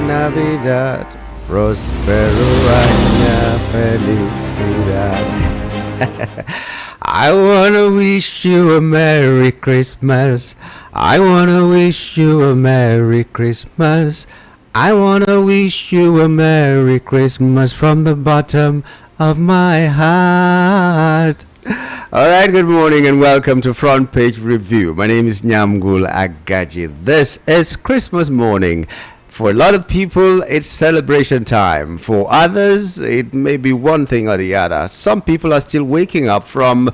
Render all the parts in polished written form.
Navidad, Prospero año, felicidad. I wanna wish you a Merry Christmas. I wanna wish you a Merry Christmas. I wanna wish you a Merry Christmas from the bottom of my heart. Alright, good morning and welcome to Front Page Review. My name is Nyamgul Agaji. This is Christmas morning. For a lot of people, it's celebration time. For others, it may be one thing or the other. Some people are still waking up from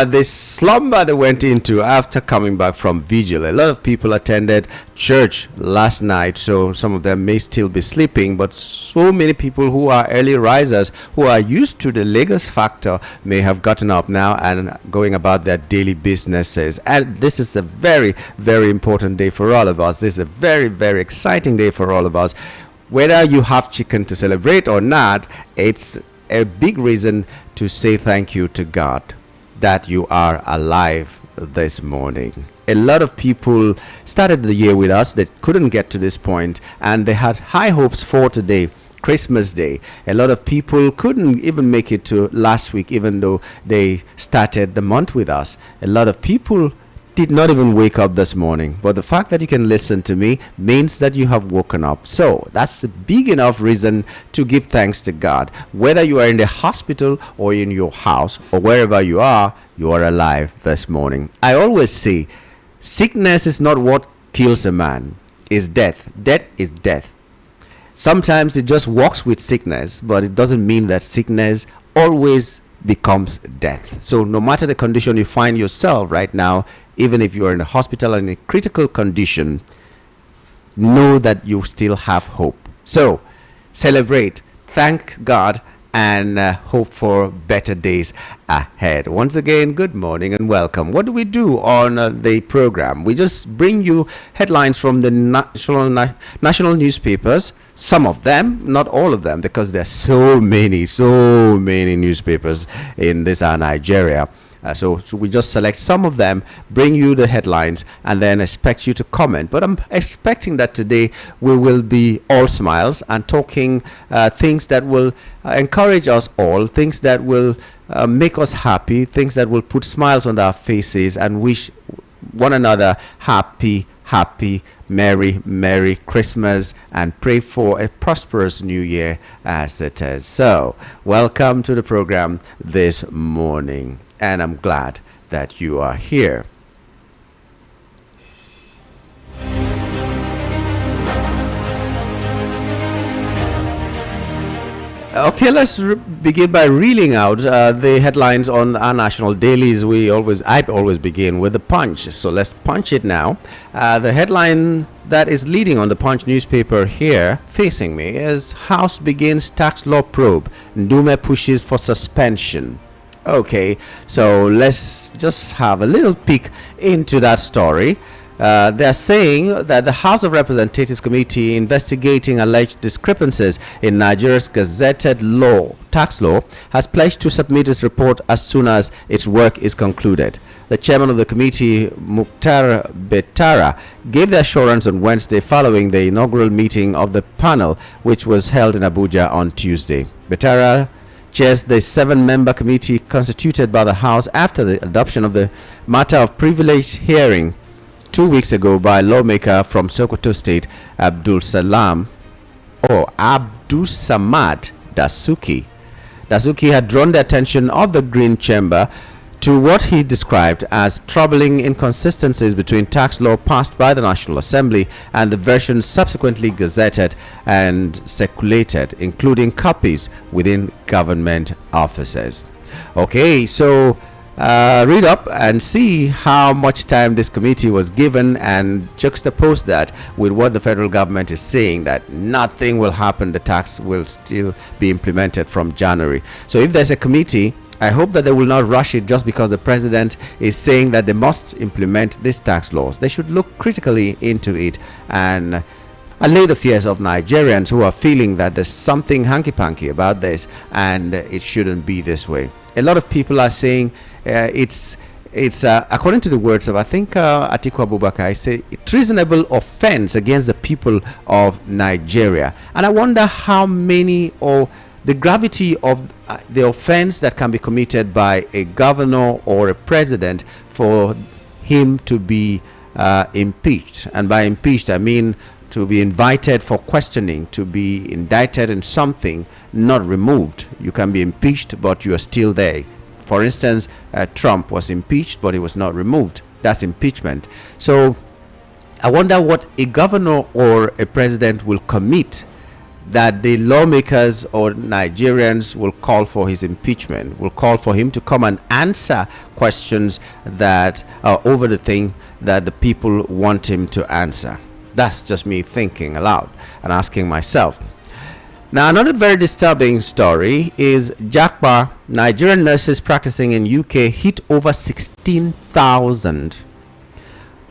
this slumber they went into after coming back from vigil. A lot of people attended church last night, so some of them may still be sleeping, but so many people who are early risers, who are used to the Lagos factor, may have gotten up now and going about their daily businesses. And this is a very, very important day for all of us. This is a very, very exciting day for all of us. Whether you have chicken to celebrate or not, it's a big reason to say thank you to God that you are alive this morning. A lot of people started the year with us that couldn't get to this point, and they had high hopes for today, Christmas Day. A lot of people couldn't even make it to last week, even though they started the month with us. A lot of people did not even wake up this morning, but the fact that you can listen to me means that you have woken up. So that's a big enough reason to give thanks to God. Whether you are in the hospital or in your house or wherever you are alive this morning. I always say sickness is not what kills a man, it's death. Death is death. Sometimes it just walks with sickness, but it doesn't mean that sickness always becomes death. So no matter the condition you find yourself right now, even if you are in a hospital in a critical condition, know that you still have hope. So celebrate, thank God, and hope for better days ahead. Once again, good morning and welcome. What do we do on the program? We just bring you headlines from the national newspapers. Some of them, not all of them, because there's so many newspapers in this Nigeria. So we just select some of them, bring you the headlines, and then expect you to comment. But I'm expecting that today we will be all smiles and talking things that will encourage us all, things that will make us happy, things that will put smiles on our faces and wish one another happy, Merry Christmas, and pray for a prosperous new year as it is. So welcome to the program this morning, and I'm glad that you are here. Okay, let's begin by reeling out the headlines on our national dailies. I always begin with the Punch, so let's punch it now. The headline that is leading on the Punch newspaper here, facing me, is House begins tax law probe. Ndume pushes for suspension. Okay, so let's just have a little peek into that story. They're saying that the House of Representatives Committee investigating alleged discrepancies in Nigeria's gazetted tax law has pledged to submit its report as soon as its work is concluded. The chairman of the committee, Mukhtar Betara, gave the assurance on Wednesday following the inaugural meeting of the panel, which was held in Abuja on Tuesday. Betara chairs the 7-member committee constituted by the House after the adoption of the matter of privilege hearing 2 weeks ago by lawmaker from Sokoto State, Abdul Samad Dasuki. Dasuki had drawn the attention of the Green Chamber to what he described as troubling inconsistencies between tax law passed by the National Assembly and the version subsequently gazetted and circulated, including copies within government offices. Okay, so read up and see how much time this committee was given and juxtapose that with what the federal government is saying, that nothing will happen, the tax will still be implemented from January. So if there's a committee, I hope that they will not rush it just because the president is saying that they must implement these tax laws. They should look critically into it and allay the fears of Nigerians who are feeling that there's something hanky-panky about this and it shouldn't be this way. A lot of people are saying it's It's according to the words of, I think, Atiku Abubakar, I say treasonable offense against the people of Nigeria. And I wonder how many, or the gravity of the offense that can be committed by a governor or a president for him to be impeached. And by impeached, I mean to be invited for questioning, to be indicted in something, not removed. You can be impeached, but you are still there. For instance, Trump was impeached, but he was not removed. That's impeachment. So I wonder what a governor or a president will commit that the lawmakers or Nigerians will call for his impeachment, will call for him to come and answer questions that are over the thing that the people want him to answer. That's just me thinking aloud and asking myself. Now, another very disturbing story is Jakba. Nigerian nurses practicing in UK hit over 16,000.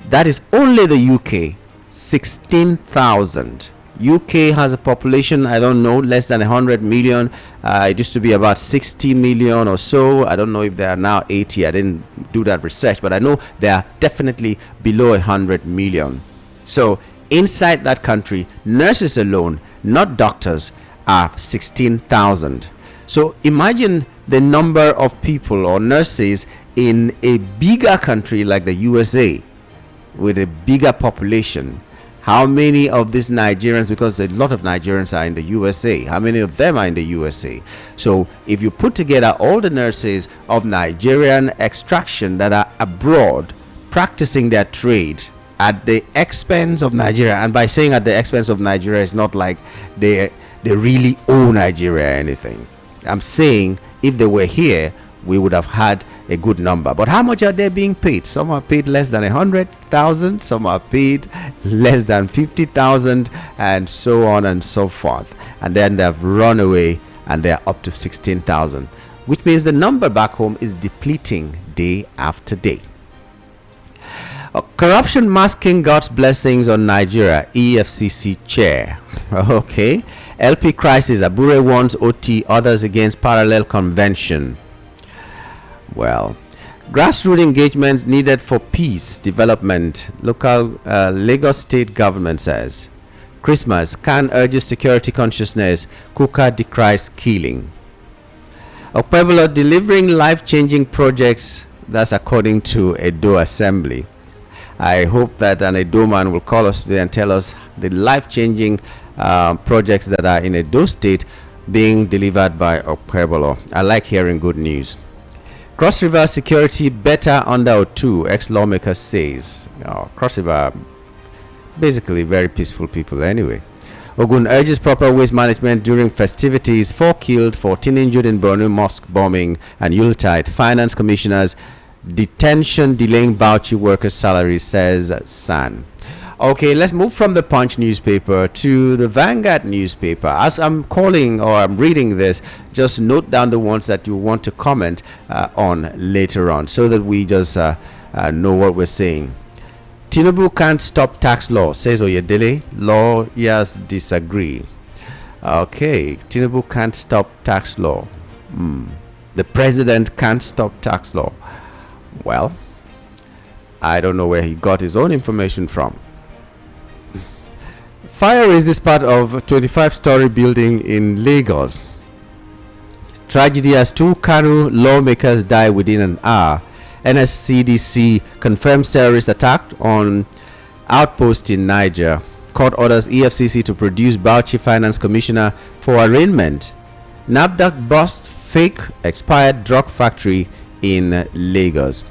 That is only the UK. 16,000. UK has a population, I don't know, less than 100 million. It used to be about 60 million or so. I don't know if they are now 80. I didn't do that research, but I know they are definitely below 100 million. So inside that country, nurses alone, not doctors, are 16,000. So imagine the number of people or nurses in a bigger country like the USA with a bigger population. How many of these Nigerians, because a lot of Nigerians are in the USA, how many of them are in the USA? So if you put together all the nurses of Nigerian extraction that are abroad practicing their trade at the expense of Nigeria, and by saying at the expense of Nigeria, it's not like they really owe Nigeria anything. I'm saying if they were here, we would have had a good number. But how much are they being paid? Some are paid less than 100,000, some are paid less than 50,000, and so on and so forth. And then they've run away and they're up to 16,000, which means the number back home is depleting day after day. Corruption masking God's blessings on Nigeria, EFCC chair. Okay. LP crisis, Abure warns OT, others against parallel convention. Well, grassroots engagements needed for peace development, local Lagos state government says. Christmas, Khan urges security consciousness, Kuka decries killing. Okpebolo delivering life-changing projects, that's according to Edo Assembly. I hope that an Edo man will call us today and tell us the life-changing projects that are in Edo State being delivered by Okpebolo. I like hearing good news. Cross River security better under O2, ex-lawmaker says. Cross River, basically very peaceful people anyway. Ogun urges proper waste management during festivities. 4 killed, 14 injured in Borno mosque bombing and Yuletide. Finance commissioners detention delaying Bauchi workers' salaries, says San. Okay, let's move from the Punch newspaper to the Vanguard newspaper. As I'm calling or I'm reading this, just note down the ones that you want to comment on later on, so that we just know what we're saying. Tinubu can't stop tax law, says Oyedele. Lawyers disagree. Okay, Tinubu can't stop tax law. The president can't stop tax law. Well, I don't know where he got his own information from. Fire is this part of a 25-story building in Lagos. Tragedy as 2 Kanu lawmakers die within an hour. NSCDC confirms terrorist attack on outpost in Niger. Court orders EFCC to produce Bauchi Finance Commissioner for arraignment. NAFDAC bust fake expired drug factory in Lagos.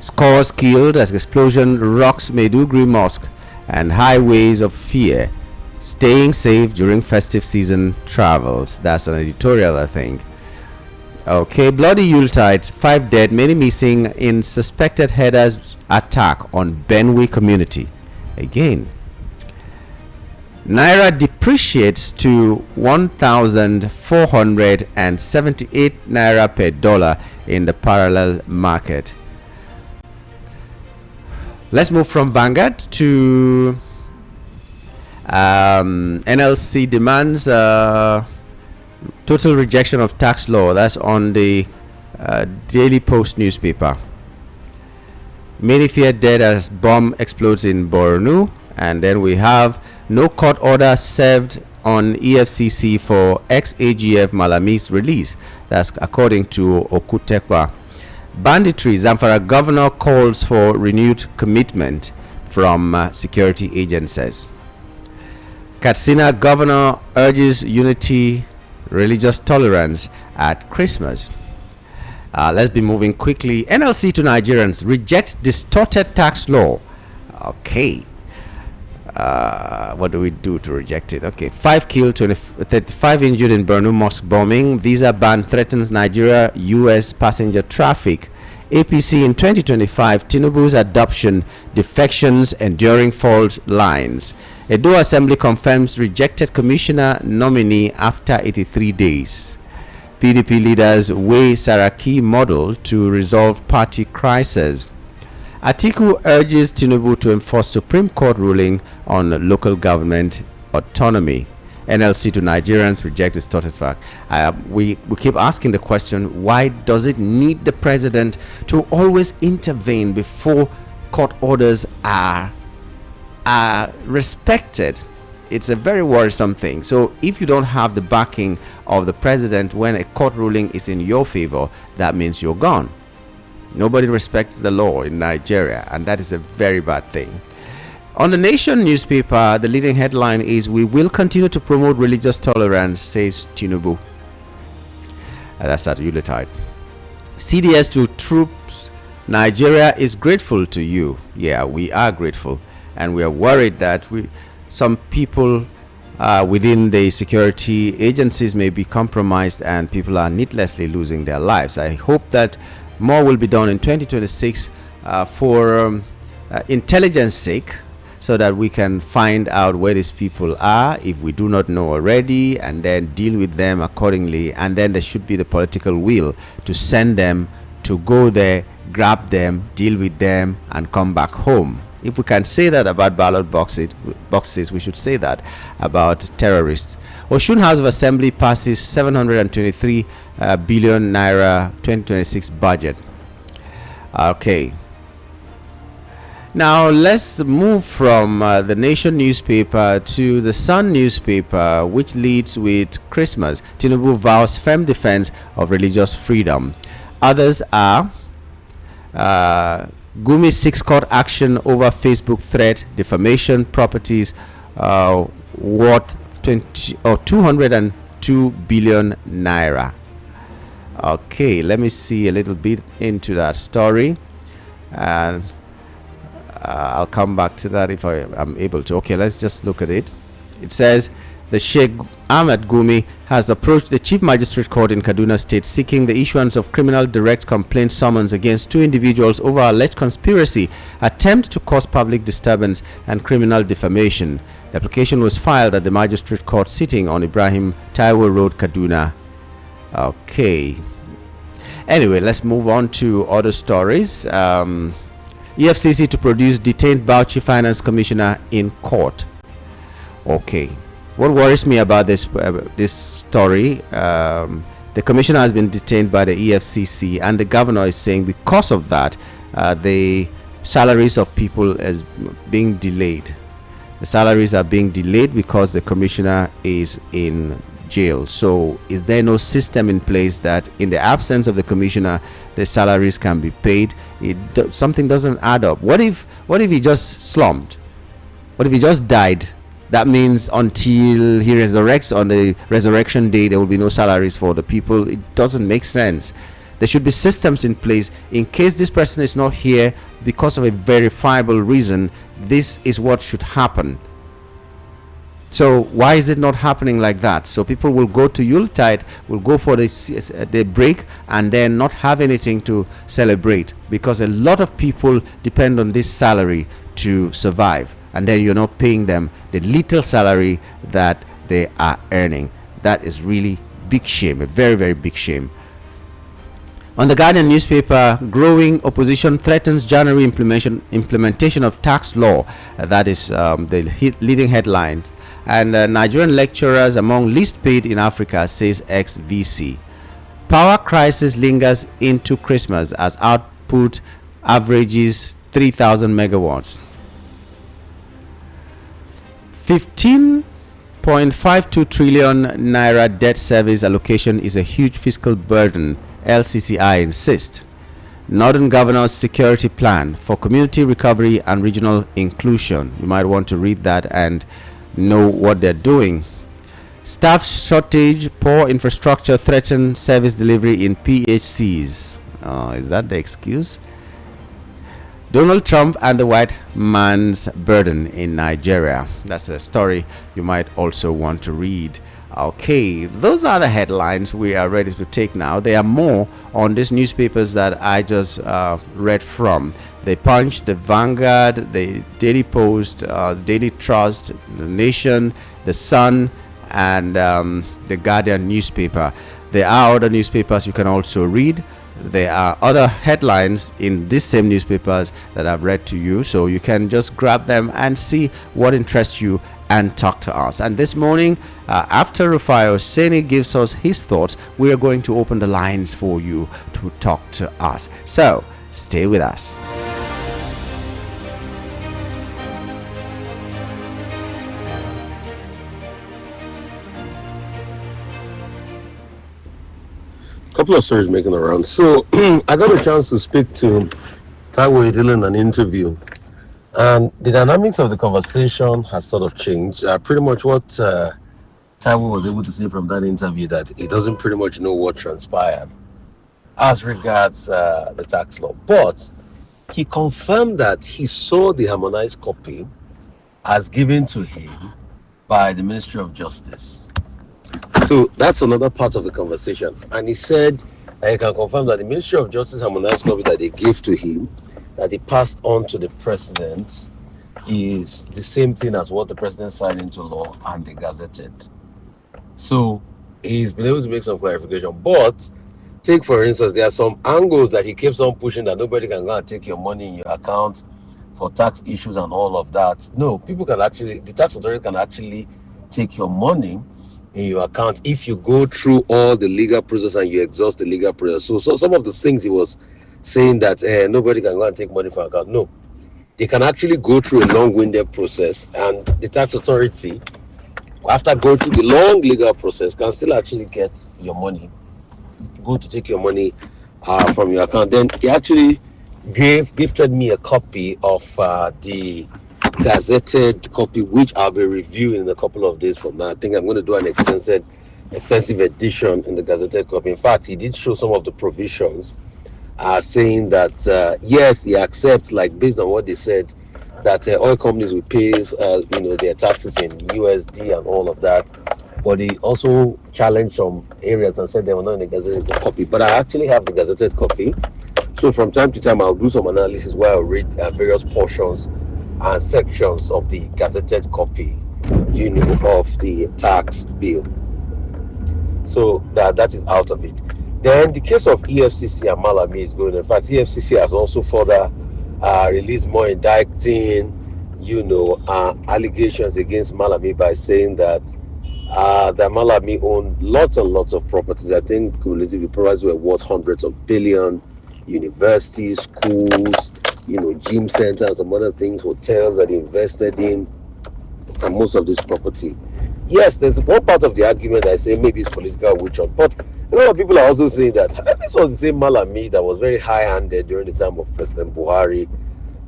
Scores killed as explosion rocks Maiduguri Mosque, and highways of fear. Staying safe during festive season travels. That's an editorial, I think. Okay, bloody Yuletide, 5 dead, many missing in suspected headers attack on Benue community. Again, Naira depreciates to 1,478 Naira per dollar in the parallel market. Let's move from Vanguard to NLC demands total rejection of tax law. That's on the Daily Post newspaper. Many fear dead as bomb explodes in Borno. And then we have no court order served on EFCC for ex-AGF Malami's release. That's according to Okutekwa. Banditry. Zamfara governor calls for renewed commitment from security agencies. Katsina governor urges unity, religious tolerance at Christmas. Let's be moving quickly. NLC to Nigerians reject distorted tax law. Okay. What do we do to reject it? Okay. 5 killed, 35 injured in Borno mosque bombing. Visa ban threatens Nigeria-US passenger traffic. APC in 2025. Tinubu's adoption, defections, enduring fault lines. Edo Assembly confirms rejected commissioner nominee after 83 days. PDP leaders weigh Saraki model to resolve party crisis. Atiku urges Tinubu to enforce Supreme Court ruling on local government autonomy. NLC to Nigerians reject distorted fact. We keep asking the question, why does it need the president to always intervene before court orders are respected? It's a very worrisome thing. So if you don't have the backing of the president when a court ruling is in your favor, that means you're gone. Nobody respects the law in Nigeria, and that is a very bad thing. On the Nation newspaper, the leading headline is, "We will continue to promote religious tolerance," says Tinubu. That's at Uletide. CDS to troops, "Nigeria is grateful to you." Yeah, we are grateful, and we are worried that some people within the security agencies may be compromised and people are needlessly losing their lives. I hope that more will be done in 2026 for intelligence sake, so that we can find out where these people are if we do not know already, and then deal with them accordingly. And then there should be the political will to send them to go there, grab them, deal with them, and come back home. If we can say that about ballot boxes, we should say that about terrorists. Osun House of Assembly passes 723 billion naira 2026 budget. Okay. Now let's move from the Nation newspaper to the Sun newspaper, which leads with Christmas. Tinubu vows firm defense of religious freedom. Others are Gumi 6 court action over Facebook threat, defamation, properties worth 202 billion naira. Okay, let me see a little bit into that story, and I'll come back to that if I am able to. Okay, let's just look at it. It says the Sheikh Ahmed Gumi has approached the Chief Magistrate Court in Kaduna State seeking the issuance of criminal direct complaint summons against 2 individuals over alleged conspiracy, attempt to cause public disturbance, and criminal defamation. The application was filed at the Magistrate Court sitting on Ibrahim Taiwo Road, Kaduna. Okay. Anyway, let's move on to other stories. EFCC to produce detained Bauchi Finance Commissioner in court. Okay. What worries me about this story, the commissioner has been detained by the EFCC, and the governor is saying because of that, the salaries of people is being delayed. The salaries are being delayed because the commissioner is in jail. So is there no system in place that in the absence of the commissioner, the salaries can be paid? Something doesn't add up. What if he just slumped? What if he just died? That means until he resurrects on the resurrection day, there will be no salaries for the people. It doesn't make sense. There should be systems in place in case this person is not here because of a verifiable reason. This is what should happen. So why is it not happening like that? So people will go to Yuletide, will go for the break, and then not have anything to celebrate, because a lot of people depend on this salary to survive, and then you're not paying them the little salary that they are earning. That is really big shame, a very, very big shame. On the Guardian newspaper, growing opposition threatens January implementation of tax law. That is the leading headline. And Nigerian lecturers among least paid in Africa, says ex-VC. Power crisis lingers into Christmas as output averages 3,000 megawatts. 15.52 trillion naira debt service allocation is a huge fiscal burden, LCCI insists. Northern Governor's security plan for community recovery and regional inclusion. You might want to read that and know what they're doing. Staff shortage, poor infrastructure threaten service delivery in PHCs. Is that the excuse? Donald Trump and the white man's burden in Nigeria. That's a story you might also want to read. Okay, those are the headlines we are ready to take now. There are more on these newspapers that I just read from. The Punch, the Vanguard, the Daily Post, Daily Trust, the Nation, the Sun, and the Guardian newspaper. There are other newspapers you can also read. There are other headlines in these same newspapers that I've read to you, so you can just grab them and see what interests you and talk to us. And this morning, after Rufai Oseni gives us his thoughts, we are going to open the lines for you to talk to us. So stay with us. Couple of stories making around. So I got a chance to speak to Taiwo Idile in an interview, and the dynamics of the conversation has sort of changed. Pretty much what Taiwo was able to say from that interview, that he doesn't pretty much know what transpired as regards the tax law, but he confirmed that he saw the harmonized copy as given to him by the Ministry of Justice. So that's another part of the conversation. And he said, I can confirm that the Ministry of Justice harmonized copy that they gave to him, that he passed on to the president, is the same thing as what the president signed into law and they gazetted. So he's been able to make some clarification. But take, for instance, there are some angles that he keeps on pushing, that nobody can go and take your money in your account for tax issues and all of that. No, people can actually, the tax authority can actually take your money in your account if you go through all the legal process and you exhaust the legal process. So some of the things he was saying that nobody can go and take money from account. No, they can actually go through a long-winded process, and the tax authority, after going through the long legal process, can still actually get your money, go to take your money from your account. Then he actually gifted me a copy of the gazetted copy, which I'll be reviewing in a couple of days from now. I think I'm going to do an extensive edition in the gazetted copy. In fact, he did show some of the provisions, saying that yes, he accepts, like based on what they said, that oil companies will pay their taxes in USD and all of that. But he also challenged some areas and said they were not in the gazetted copy. But I actually have the gazetted copy, so from time to time I'll do some analysis where I'll read various portions and sections of the gazetted copy, of the tax bill. So that is out of it. Then the case of EFCC and Malami is going. In fact, EFCC has also further released more indicting, allegations against Malami by saying that Malami owned lots and lots of properties. I think cumulatively properties were worth hundreds of billion, universities, schools, gym centers, some other things, hotels that he invested in, and most of this property. Yes, there's one part of the argument that I say maybe it's political witch hunt, but a lot of people are also saying that this was the same Malami that was very high-handed during the time of President Buhari,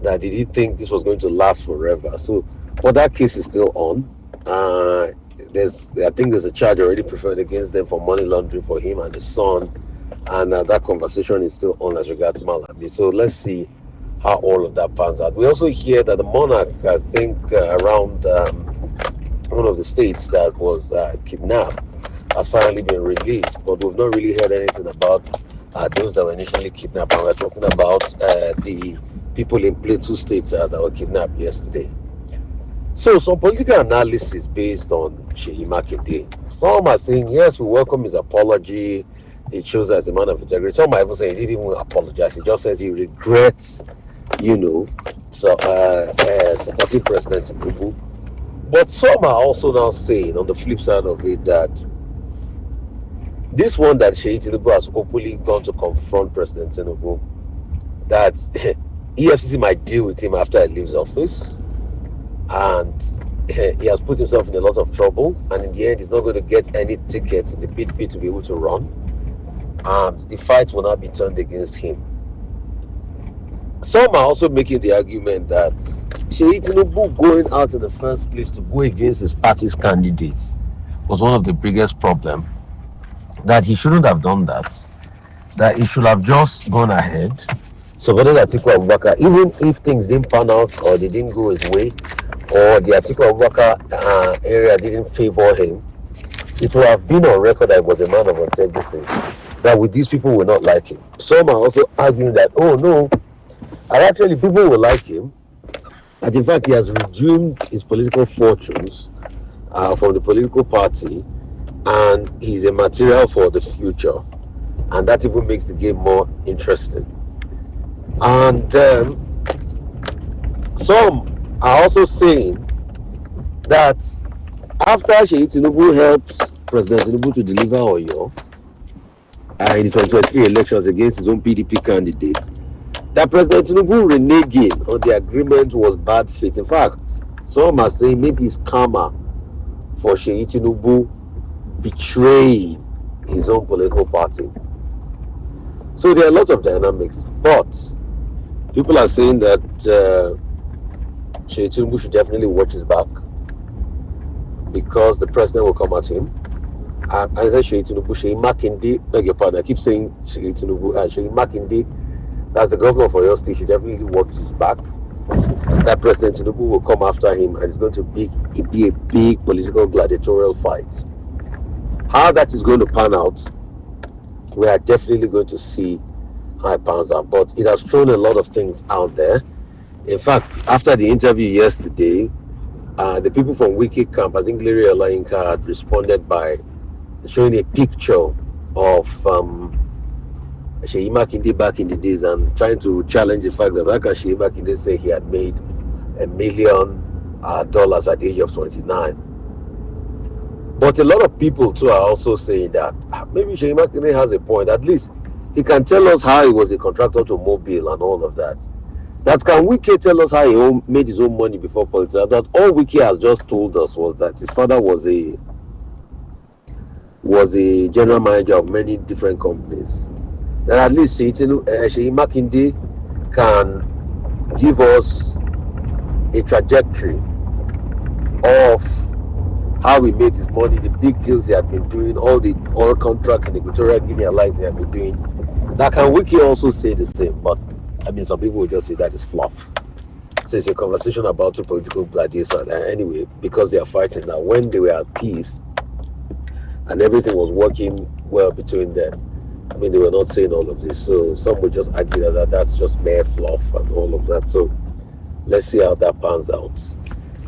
that he didn't think this was going to last forever. So, but that case is still on. I think there's a charge already preferred against them for money laundering for him and his son, and that conversation is still on as regards Malami. So let's see how all of that pans out. We also hear that the monarch, I think around one of the states that was kidnapped, has finally been released, but we've not really heard anything about those that were initially kidnapped. And we're talking about the people in Plateau states that were kidnapped yesterday. So some political analysis based on Seyi Makinde. Some are saying, yes, we welcome his apology. It shows as a man of integrity. Some are even saying he didn't even apologize. He just says he regrets, supporting President Tinubu. But some are also now saying, on the flip side of it, that this one that Seyi Tinubu has openly gone to confront President Tinubu, that EFCC might deal with him after he leaves office, and he has put himself in a lot of trouble, and in the end he's not going to get any ticket in the PDP to be able to run, and the fight will not be turned against him. Some are also making the argument that Sheyi Tinubu going out in the first place to go against his party's candidates was one of the biggest problems, that he shouldn't have done that he should have just gone ahead. So whether Atiku Abubakar, even if things didn't pan out or they didn't go his way, or the Atiku Abubakar area didn't favor him, it would have been on record that he was a man of integrity, that with these people will not like him. Some are also arguing that, oh no, and actually people will like him, and in fact he has resumed his political fortunes from the political party, and he's a material for the future, and that even makes the game more interesting. And some are also saying that after Sheyi Tinubu helps President Tinubu to deliver Oyo in the 2023 elections against his own PDP candidate, that President Tinubu reneging on the agreement was bad faith. In fact, some are saying maybe it's karma for Sheyi Tinubu betraying his own political party. So there are lots of dynamics, but people are saying that Sheyi Tinubu should definitely watch his back, because the president will come at him. I said Sheyi Tinubu, Sheyi Makinde, beg your pardon, I keep saying Sheyi Tinubu, Sheyi Makinde, that's the governor of Oyo State, should definitely watch his back. That President Tinubu will come after him, and it's going to be a big political gladiatorial fight. How that is going to pan out, we are definitely going to see how it pans out. But it has thrown a lot of things out there. In fact, after the interview yesterday, the people from Wiki Camp, I think Larry Olayinka had responded by showing a picture of Sheyi Makinde back in the days, and trying to challenge the fact that how can Sheyi Makinde say he had made $1 million at the age of 29. But a lot of people too are also saying that maybe Sheyi Makinde has a point. At least he can tell us how he was a contractor to Mobile and all of that. That can Wiki tell us how he made his own money before politics? That all Wiki has just told us was that his father was a general manager of many different companies. That at least Sheyi Makinde can give us a trajectory of how he made his money, the big deals he had been doing, all the oil contracts in Equatorial Guinea alike he had been doing. Now, can Wiki also say the same? But I mean, some people will just say that is fluff. So it's a conversation about two political gladiators. Anyway, because they are fighting now, when they were at peace and everything was working well between them, I mean, they were not saying all of this. So some would just argue that that's just mere fluff and all of that. So let's see how that pans out.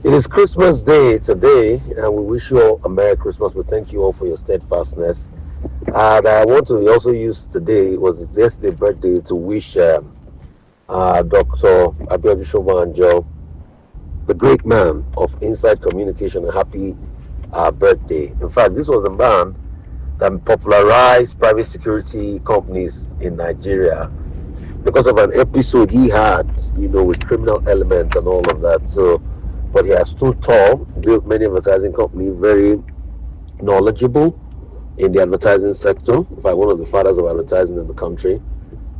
It is Christmas Day today, and we wish you all a Merry Christmas. We thank you all for your steadfastness. And I want to also use today, it was yesterday's birthday, to wish Dr. Abiodun Shobanjo, the great man of Inside Communication, a happy birthday. In fact, this was the man that popularized private security companies in Nigeria because of an episode he had, with criminal elements and all of that. So, but he has stood tall, built many advertising companies, very knowledgeable in the advertising sector. In fact, one of the fathers of advertising in the country.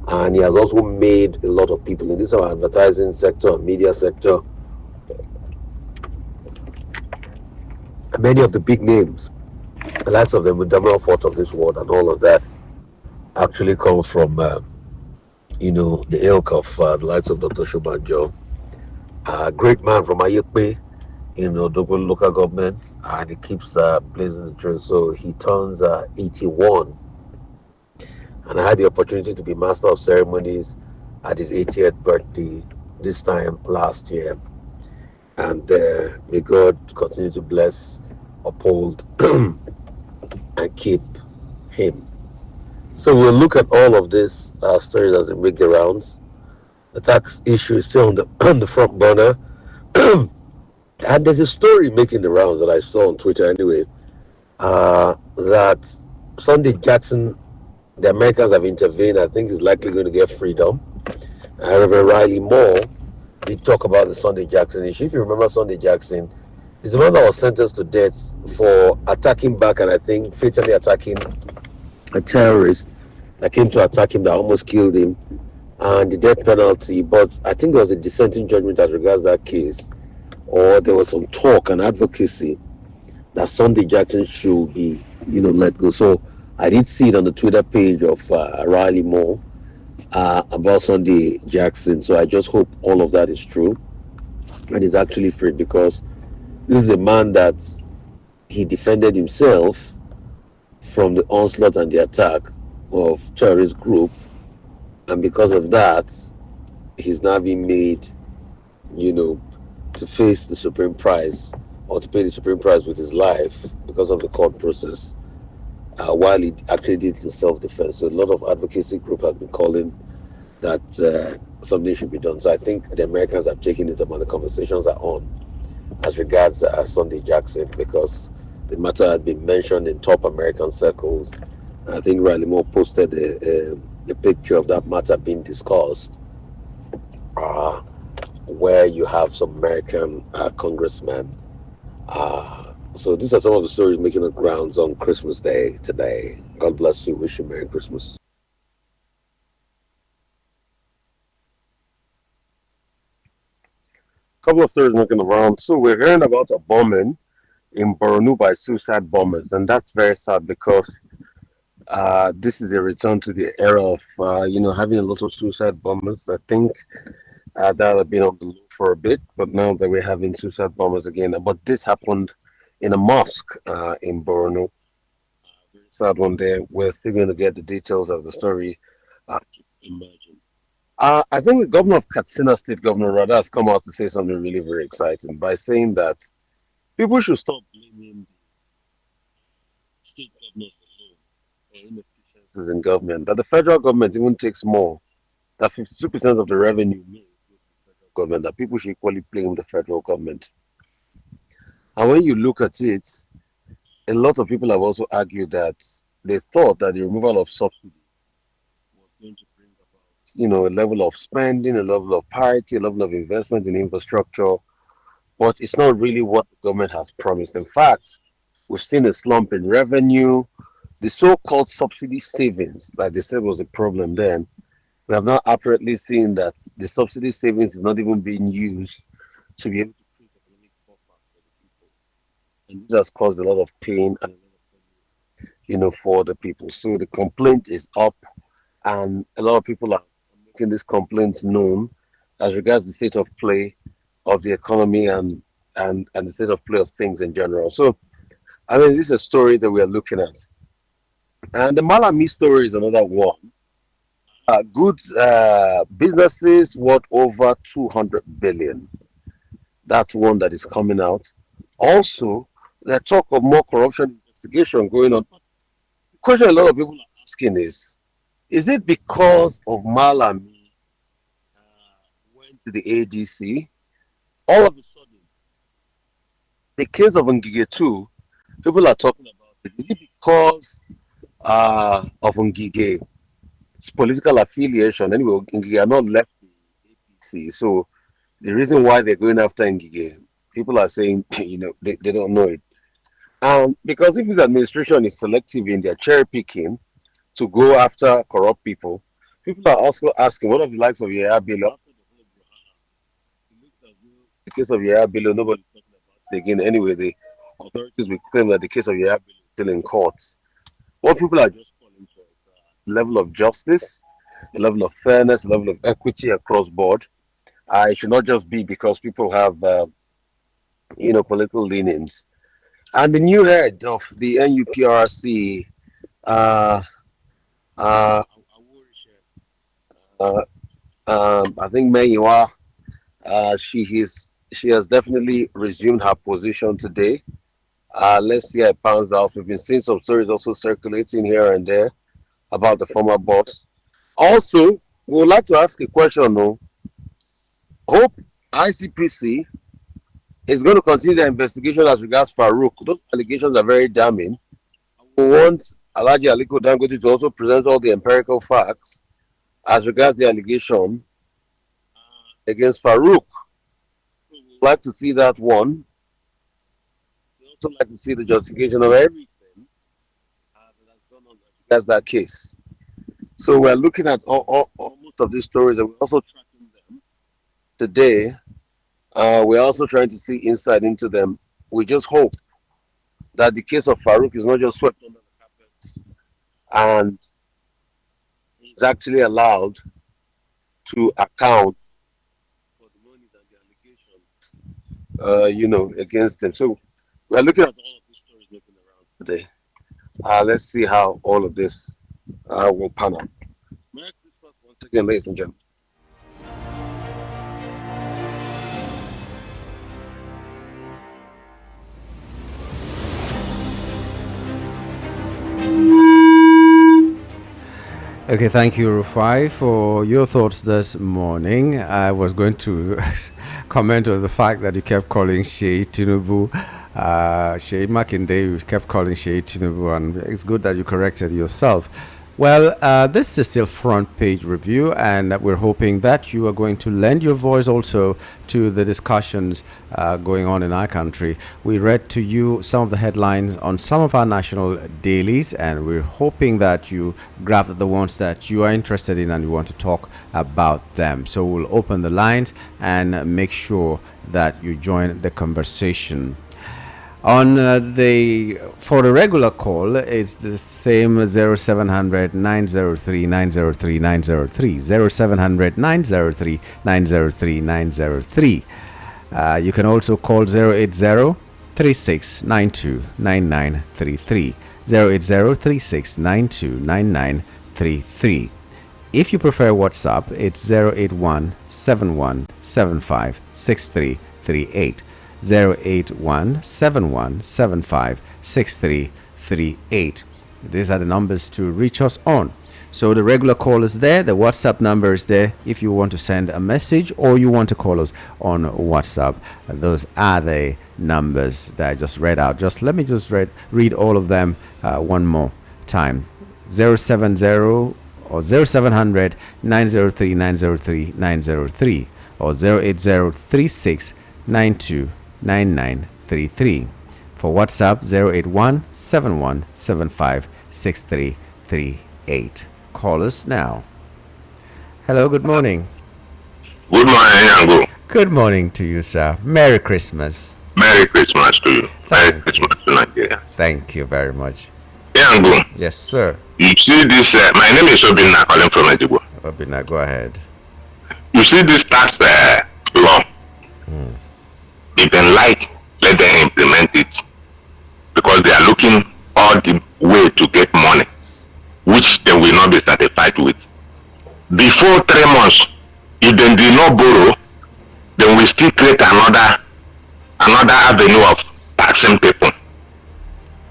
And he has also made a lot of people in this advertising sector and media sector. Many of the big names, the likes of the Mudamel Fort of this world and all of that, actually come from, the ilk of the likes of Dr. Shobanjo. A great man from Ayekpe, Dogon local government, and he keeps blazing the trail. So he turns 81. And I had the opportunity to be master of ceremonies at his 80th birthday this time last year. And may God continue to bless, uphold, and keep him. So we'll look at all of these stories as they make the rounds. The tax issue is still on the front burner. And there's a story making the rounds that I saw on Twitter anyway, that Sunday Jackson, the Americans have intervened. I think he's likely going to get freedom. Reverend Riley Moore did talk about the Sunday Jackson issue. If you remember, Sunday Jackson is the man that was sentenced to death for attacking back and I think fatally attacking a terrorist that came to attack him that almost killed him, and the death penalty. But I think there was a dissenting judgment as regards that case, or there was some talk and advocacy that Sunday Jackson should be, let go. So I did see it on the Twitter page of Riley Moore about Sunday Jackson. So I just hope all of that is true and is actually free, because this is a man that he defended himself from the onslaught and the attack of terrorist group, and because of that, he's now being made, you know, to face the supreme price or to pay the supreme price with his life because of the court process. While he actually did it in self-defense, so a lot of advocacy group have been calling that something should be done. So I think the Americans have taken it up and the conversations are on as regards Sunday Jackson, because the matter had been mentioned in top American circles. I think Riley Moore posted a picture of that matter being discussed, uh, where you have some American congressmen. So these are some of the stories making the rounds on Christmas Day today. God bless you. Wish you Merry Christmas. Couple of stories making the rounds. So we're hearing about a bombing in Borno by suicide bombers, and that's very sad because this is a return to the era of having a lot of suicide bombers. I think that had been on the low for a bit, but now that we're having suicide bombers again. But this happened in a mosque in Borno. Very sad one there. We're still going to get the details as the story keeps emerging. I think the governor of Katsina State, Governor Rada, has come out to say something really very exciting by saying that people should stop blaming the state governors alone for inefficiencies in government. That the federal government even takes more. That 52% of the revenue goes to the federal government. That people should equally blame the federal government. And when you look at it, a lot of people have also argued that they thought that the removal of subsidy was going to bring about, a level of spending, a level of parity, a level of investment in infrastructure, but it's not really what the government has promised. In fact, we've seen a slump in revenue. The so-called subsidy savings, like they said, was a problem then. We have now apparently seen that the subsidy savings is not even being used to be able to create economic buffers for the people, and this has caused a lot of pain and a lot of pain, for the people. So the complaint is up, and a lot of people are making this complaint known as regards the state of play of the economy and the state of play of things in general. So I mean, this is a story that we are looking at, and the Malami story is another one. Good businesses worth over 200 billion. That's one that is coming out. Also, the talk of more corruption investigation going on. The question a lot of people are asking is it because of Malami went to the ADC? All of a sudden, the case of Ngige 2, people are talking about it. Is it because of Ngige's political affiliation? Anyway, Ngige are not left the APC. So the reason why they're going after Ngige, people are saying, they don't know it. Because if this administration is selective in their cherry picking to go after corrupt people, people are also asking, what of the likes of Yaya Bello? After the whole brouhaha, it looks as though the case of Yaya Bello, nobody's talking about it again. Anyway, the authorities will claim that the case of Yaya Bello is still in court. What people are just calling for is a level of justice, a level of fairness, a level of equity across board. It should not just be because people have, political leanings. And the new head of the NUPRC, uh, uh, uh, I think Mayiwa, she has definitely resumed her position today. Let's see how it pans out. We've been seeing some stories also circulating here and there about the former boss. Also, we would like to ask a question. No, hope ICPC is going to continue the investigation as regards Farouk. Those allegations are very damning. We want Alhaji Aliko Dangote to also present all the empirical facts as regards the allegation against Farouk. We would like to see that one. We also like to see the justification of everything that has gone on as that case. So we're looking at all most of these stories, and we're also tracking them today. We're also trying to see insight into them. We just hope that the case of Farouk is not just swept under the carpet and is actually allowed to account for the monies and the allegations, against him. So we're looking at all of these stories making the rounds today. Let's see how all of this will pan out. Merry Christmas once again, ladies and gentlemen. Okay, thank you, Rufai, for your thoughts this morning. I was going to comment on the fact that you kept calling Shea Tinubu, Shea Makinde, you kept calling Shea Tinubu, and it's good that you corrected yourself. Well, this is still front page review, and we're hoping that you are going to lend your voice also to the discussions going on in our country. We read to you some of the headlines on some of our national dailies, and we're hoping that you grab the ones that you are interested in and you want to talk about them. So we'll open the lines and make sure that you join the conversation. On for the regular call, it's the same 0700 903 903 903 0700 903 903 903. You can also call 080 3692 9933 080 3692 9933. If you prefer WhatsApp, it's 081 71 75 6338. 08171756338. These are the numbers to reach us on. So the regular call is there, the WhatsApp number is there if you want to send a message or you want to call us on WhatsApp. Those are the numbers that I just read out. Just let me just read all of them one more time. 070 or 0700 903 903 903 or 080 92 9933. For WhatsApp, 081 71 75 6338. Call us now. Hello, good morning. Good morning, Yango. Good morning to you, sir. Merry Christmas. Merry Christmas to you. Merry Christmas to Nigeria. Thank you very much. Yango. Yes, sir. You see this, my name is Obina, calling from Nigeria. Obina, go ahead. You see this tax law? If they like, let them implement it, because they are looking all the way to get money, which they will not be satisfied with. Before 3 months, if they did not borrow, then we still create another avenue of taxing people.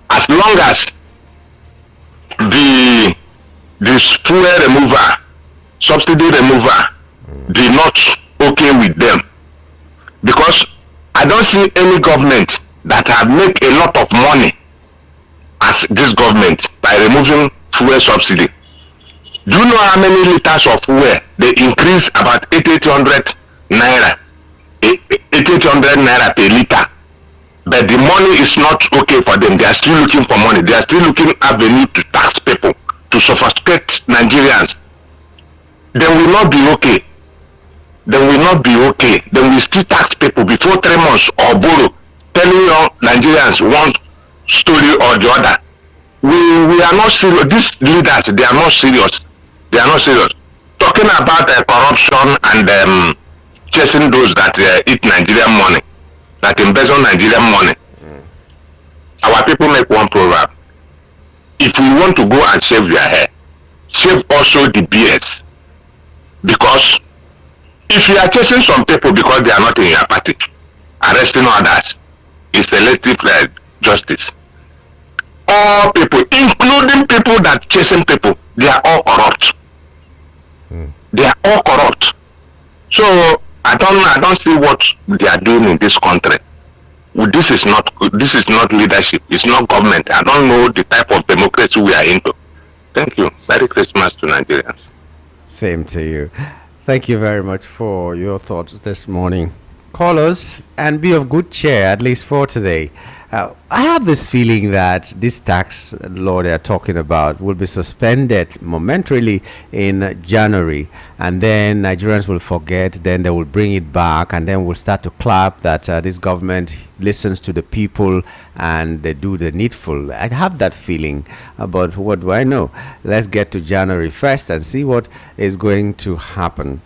As long as the fuel remover, subsidy remover, did not okay with them, because I don't see any government that have made a lot of money as this government by removing fuel subsidy. Do you know how many liters of fuel they increase about 800 naira, 800 naira per liter? But the money is not okay for them. They are still looking for money. They are still looking avenue to tax people, to suffocate Nigerians. They will not be okay. They will not be okay. They will still tax people before 3 months or borrow, telling you Nigerians one story or the other. We are not serious. These leaders, they are not serious. They are not serious. Talking about corruption and chasing those that eat Nigerian money, that embezzle Nigerian money. Our people make one proverb. If we want to go and shave your hair, shave also the beards. Because if you are chasing some people because they are not in your party, arresting others is selective justice. All people, including people that chasing people, they are all corrupt. They are all corrupt. So I don't see what they are doing in this country. This is not leadership. It's not government. I don't know the type of democracy we are into. Thank you. Merry Christmas to Nigerians. Same to you. Thank you very much for your thoughts this morning. Call us and be of good cheer, at least for today. I have this feeling that this tax law they are talking about will be suspended momentarily in January, and then Nigerians will forget, then they will bring it back, and then we'll start to clap that this government listens to the people and they do the needful. I have that feeling, but what do I know? Let's get to January 1st and see what is going to happen.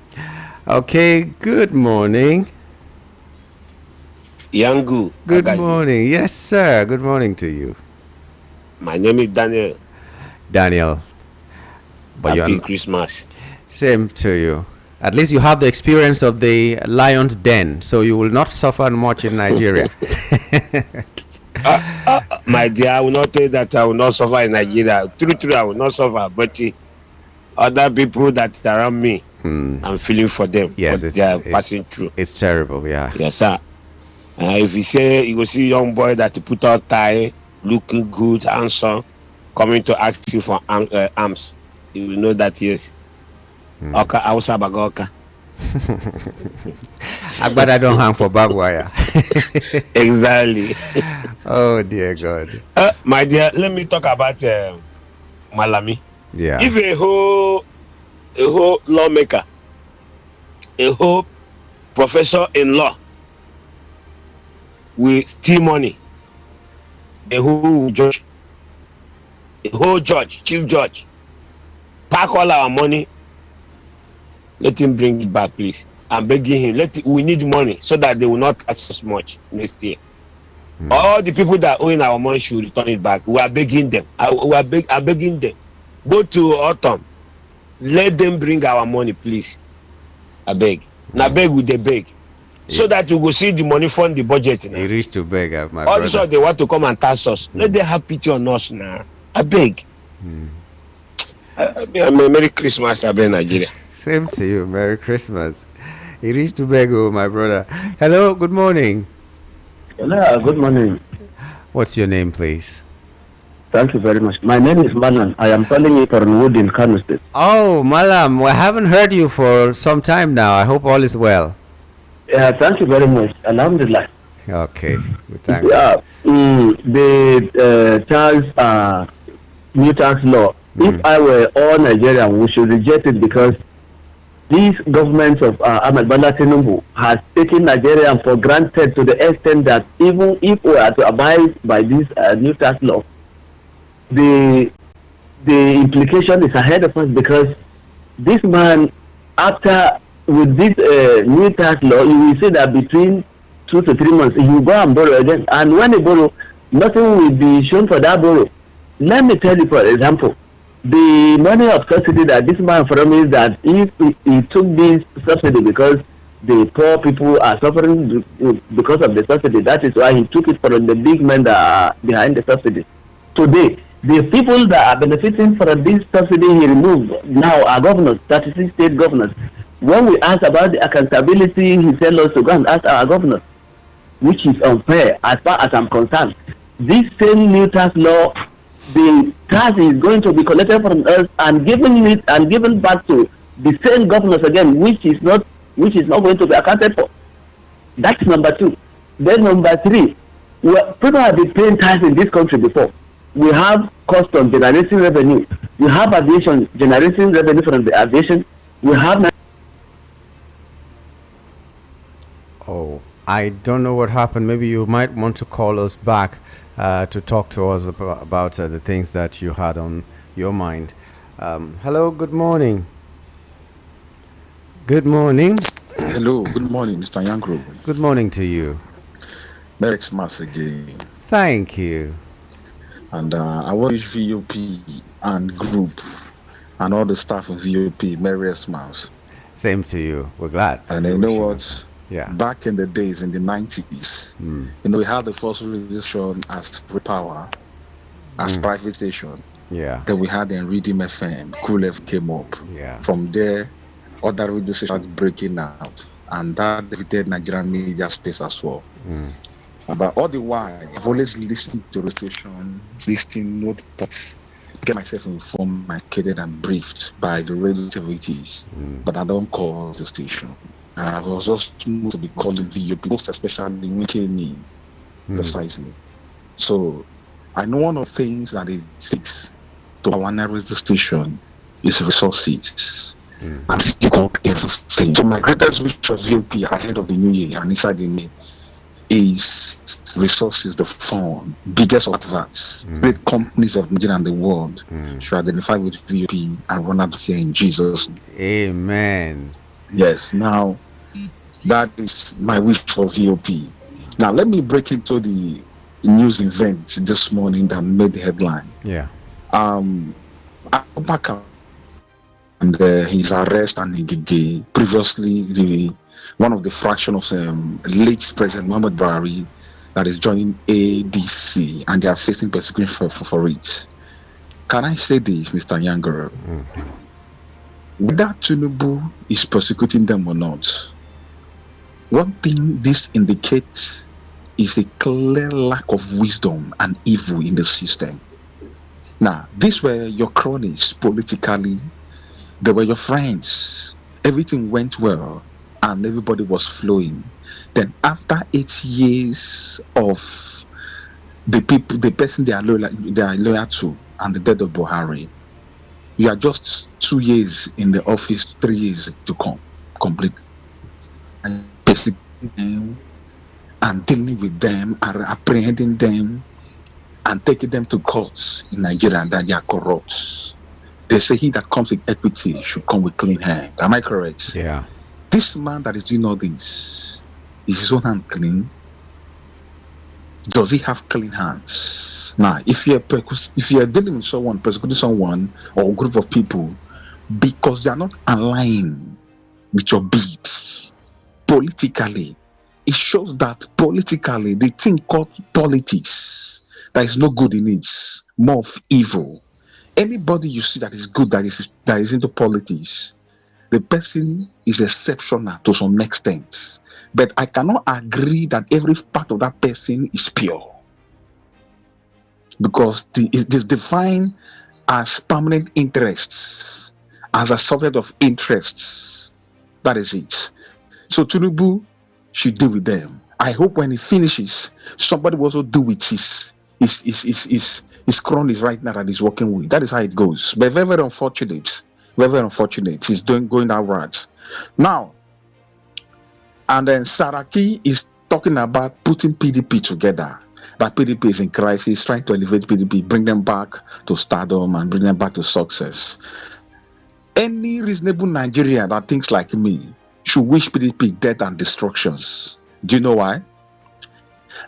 Okay, good morning. Yangu. Good Agazi. morning. Yes, sir. Good morning to you. My name is Daniel. Daniel. But Happy you're Christmas. same to you. At least you have the experience of the lion's den, so you will not suffer much in Nigeria. My dear, I will not tell you that I will not suffer in Nigeria. True, I will not suffer. But other people that are around me, I'm feeling for them. Yes, but they are passing through. It's terrible, yeah. Yes, sir. If you say you will see young boy that put out tie, looking good, handsome, coming to ask you for arms, you will know that yes. Oka Hausa Bagoka. But I don't hang for barbed wire. Exactly. Oh dear God. My dear, let me talk about Malami. Yeah. If a whole lawmaker, a whole professor in law will steal money, a whole judge, chief judge, pack all our money, let him bring it back, please. I'm begging him. We need money so that they will not catch us much next year. All the people that own our money should return it back. We are begging them. I'm begging them. Go to autumn. Let them bring our money, please. I beg. Now beg with the beg. So that we will see the money from the budget. He reached to beg, my all brother. this they want to come and tax us. Let them have pity on us now. I beg. Merry Christmas, I beg, Nigeria. Same to you. Merry Christmas. He reached to beg, my brother. Hello, good morning. Hello, good morning. What's your name, please? Thank you very much. My name is Malan. I am calling you from Wood in Kano State. Oh, Malam, I haven't heard you for some time now. I hope all is well. Yeah, thank you very much. Alhamdulillah. Okay, we thank you. Yeah, the new tax law. If I were all Nigerian, we should reject it because this government of Ahmed Bola Tinubu has taken Nigeria for granted to the extent that even if we are to abide by this new tax law, the implication is ahead of us because this man, after with this new tax law, you will see that between 2 to 3 months, he will go and borrow again. And when he borrow, nothing will be shown for that borrow. Let me tell you, for example, the money of subsidy that this man promised that if he took this subsidy because the poor people are suffering because of the subsidy, that is why he took it from the big men that are behind the subsidy. Today, the people that are benefiting from this subsidy he removed now are governors, 36 state governors. When we ask about the accountability, he tells us to go and ask our governors, which is unfair as far as I'm concerned. This same new tax law, the tax is going to be collected from us and given back to the same governors again, which is not going to be accounted for. That's number 2. Then number 3, people have been paying tax in this country before. We have custom generating revenue. We have aviation generating revenue from the aviation. We have. Oh, I don't know what happened. Maybe you might want to call us back to talk to us about the things that you had on your mind. Hello, good morning. Good morning. Hello, good morning, Mr. Yankro. Good morning to you. Merry Christmas again. Thank you. And I wish VOP and group and all the staff of VOP Merry Christmas. Same to you. We're glad. And you know what? Yeah. Back in the days, in the 90s, we had the first registration as Power, as private station. Yeah. Then we had the Redeem FM, Cool F came up. Yeah. From there, other radio stations breaking out. And that defeated Nigerian media space as well. But all the while, I've always listened to the station, listening, not that get myself informed, educated, and briefed by the radio activities, but I don't call the station. I was just moved to be calling VOP, most especially me, precisely. So I know one of the things that it takes to awareness the station is resources. And you can everything. So my greatest wish of VOP ahead of the new year and inside the new year is resources, the fund, biggest of adverts, great companies of Nigeria and the world should identify with VOP and run out here in Jesus' name. Amen. Yes, now that is my wish for VOP. Now let me break into the news event this morning that made the headline. Yeah. Abubakar and his arrest and Ngige, previously one of the fraction of late President Muhammad Buhari that is joining ADC, and they are facing persecution for it. Can I say this, Mr. Younger? Whether Tinubu is persecuting them or not, one thing this indicates is a clear lack of wisdom and evil in the system. Now, these were your cronies politically. They were your friends. Everything went well and everybody was flowing. Then after 8 years of the person they are loyal to and the death of Buhari, you are just 2 years in the office, 3 years to complete. And basically and dealing with them and apprehending them and taking them to courts in Nigeria and that they are corrupt. They say he that comes with equity should come with clean hand. Am I correct? Yeah. This man that is doing all this, is his own hand clean? Does he have clean hands? Now, if you are dealing with someone, persecuting someone or a group of people because they are not aligned with your bid politically, it shows that politically the thing called politics, there is no good in it, more of evil. Anybody you see that is good, that is into politics, the person is exceptional to some extent. But I cannot agree that every part of that person is pure, because it is defined as permanent interests, as a subject of interests. That is it. So Tinubu should deal with them. I hope when he finishes, somebody will also deal with his cronies right now that he's working with. That is how it goes. But very, very unfortunate. Very, very unfortunate. He's going that route. Now, and then Saraki is talking about putting PDP together. That PDP is in crisis, trying to elevate PDP, bring them back to stardom and bring them back to success. Any reasonable Nigerian that thinks like me should wish PDP death and destructions. Do you know why?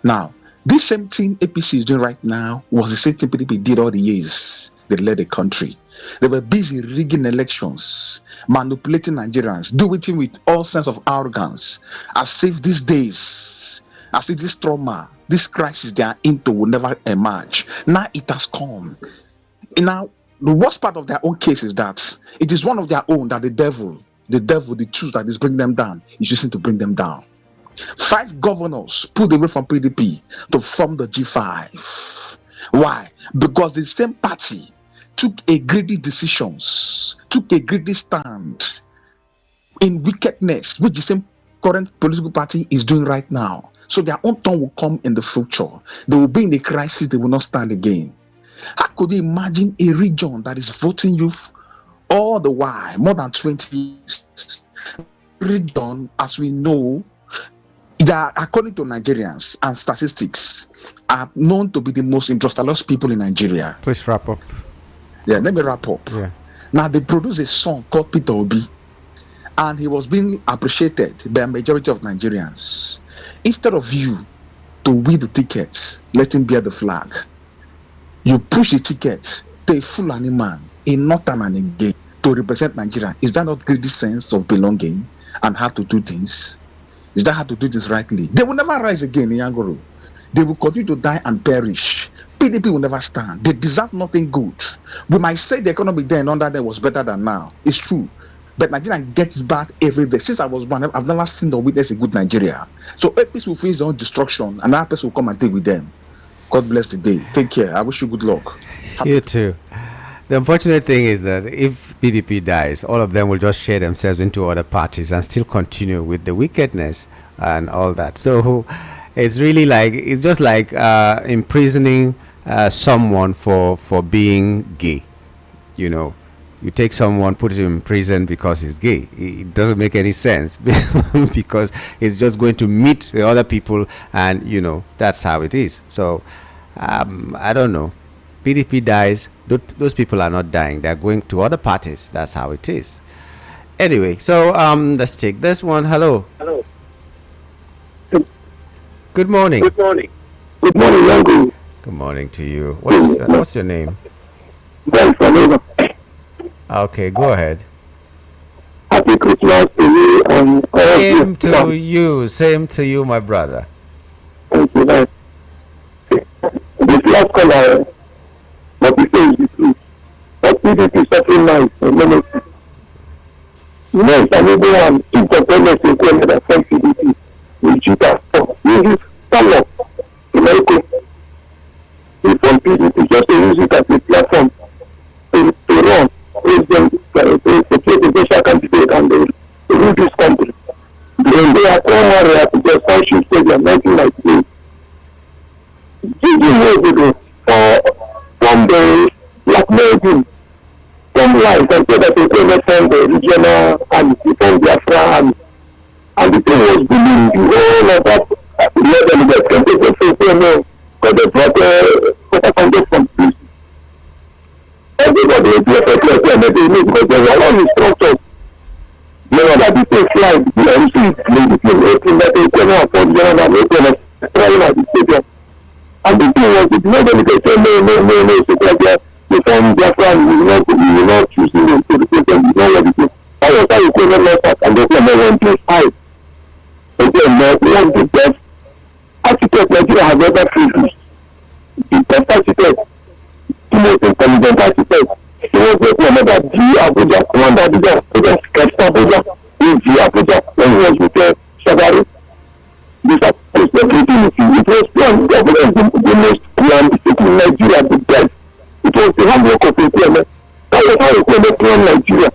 Now, this same thing APC is doing right now was the same thing PDP did all the years they led the country. They were busy rigging elections, manipulating Nigerians, doing it with all sense of arrogance, as if these days, as if this trauma, this crisis they are into will never emerge. Now it has come. Now, the worst part of their own case is that it is one of their own that the devil, the truth that is bringing them down, is using to bring them down. 5 governors pulled away from PDP to form the G5. Why? Because the same party took a greedy decisions, took a greedy stand in wickedness, which the same current political party is doing right now. So their own turn will come in the future. They will be in a crisis, they will not stand again. How could you imagine a region that is voting you all the while, more than 20 years? Region, as we know, that according to Nigerians and statistics, are known to be the most industrious people in Nigeria. Please wrap up. Yeah, let me wrap up. Yeah. Now, they produced a song called Peter Obi, and he was being appreciated by a majority of Nigerians. Instead of you to win the ticket, let him bear the flag, you push the ticket to a Fulani man, a northern and a gay, to represent Nigeria. Is that not greedy sense of belonging and how to do things? Is that how to do this rightly? They will never rise again in Yangoro. They will continue to die and perish. PDP will never stand. They deserve nothing good. We might say the economy then under there was better than now. It's true. But Nigeria gets bad every day. Since I was born, I've never seen or witnessed a good Nigeria. So APC will face their own destruction, and another person will come and deal with them. God bless the day. Take care. I wish you good luck. You too. The unfortunate thing is that if PDP dies, all of them will just share themselves into other parties and still continue with the wickedness and all that. So it's really like, it's just like imprisoning someone for being gay. You know, you take someone, put him in prison because he's gay. It doesn't make any sense because it's just going to meet the other people, and you know that's how it is. So I don't know. PDP dies, those people are not dying. They're going to other parties. That's how it is. Anyway, so let's take this one. Hello. Hello. Good morning. Good morning. Good morning, Yango. Good morning to you. What's your name? Ben Saleva. Okay, go ahead. Happy Christmas to you and all Same to you. Same to you, my brother. Thank you, man. This last caller, what he says is the truth. What PDP is suffering now is enormous. You know, it's an able one. If the government is going to affect PDP, we should have use it somewhat to make it from PDP, just to use it as a platform to run president, to play the special candidate and to rule this country. When they are former at the Sunshine Stadium 1998, years ago, from the blackmailing, some lies and said that they came from the regional army, from the Afra army. And the thing was believed the whole of that, the delegates can take the face no, because they brought a better conduct from peace. Everybody is perfectly clear that they need, because they were all instructors. You know that this is like, the MC is playing between 18 that they came out from general and 18 trying at the stadium. And the thing was, if no delegate say no, so that they found their friend, we will not choose them to the president, we don't let it go. All the time you came and lost that, and they came and went to fight. Again, one of the best architect Nigeria has ever produced. The best architect, the most intelligent architect. He was the one that G Abuja, one that did Abuja, sketched Abuja, in G Abuja, when he was with Shagari. It was planned, the most planned city in Nigeria, the best. It was the handwork of Nkrumah. That was how Nkrumah planned Nigeria.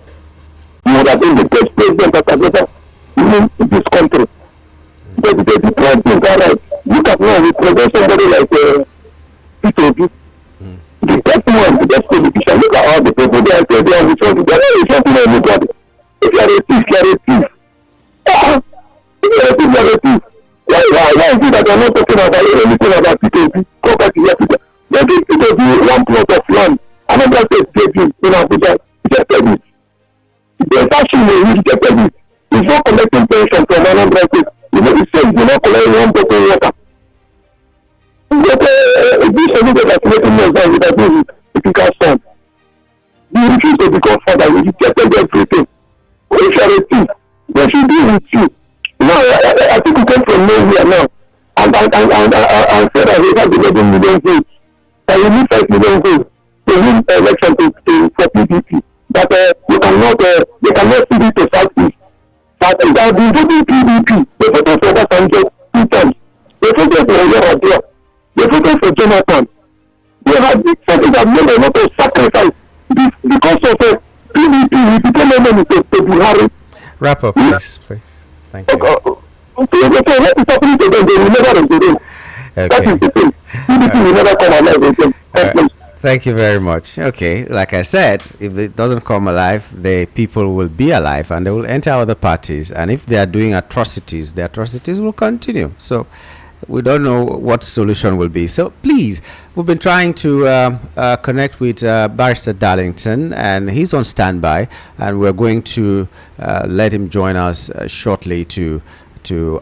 He would have been the best president that has ever been in this country. But the problem is that look at now, we present somebody like Peter Obi. The best one, the best politician. Look at all the people they are saying they are resorting. They are not resorting to anybody. If you are a thief, you are a thief. If you are a thief, you are a thief. Why is it that they are not talking about anything about Peter Obi? Go back to Peter. They give Peter Obi one plot of land. Another state gave him in Abuja. He just said it. The fashion will rejected it. He's not collecting pension from another state. You know, he says he's not collecting one bottle water. This is that making noise that with a typical son. You refuse to become father, you rejected everything. If you are a thief, they should be with you. Now, I think we came from nowhere now. And said that we have 11 million votes. And we need 5 million votes to win the election for PDP. That they cannot see it to Southeast. But they have been voting PDP. They voted for Obasanjo 2 times. They voted for Oyerodua. They voted for Jonathan. They have made a lot of sacrifice because of PDP. We became enemy to Buhari. Wrap up, please. Thank you. Okay, what is happening to them? They will never resume. That is the thing. PDP will never come alive again. Thank you very much. Okay, like I said, if it doesn't come alive, the people will be alive and they will enter other parties. And if they are doing atrocities, the atrocities will continue. So we don't know what solution will be. So please, we've been trying to connect with Barrister Darlington, and he's on standby, and we're going to let him join us shortly to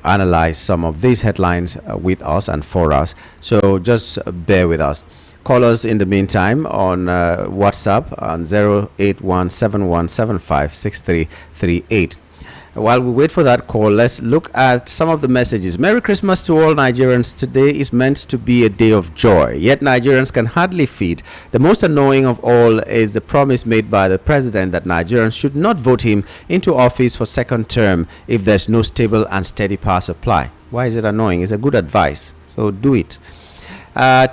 analyze some of these headlines with us and for us. So just bear with us. Call us in the meantime on WhatsApp on 08171756338. While we wait for that call, let's look at some of the messages. Merry Christmas to all Nigerians. Today is meant to be a day of joy, yet Nigerians can hardly feed. The most annoying of all is the promise made by the president that Nigerians should not vote him into office for second term if there's no stable and steady power supply. Why is it annoying? It's a good advice, so do it.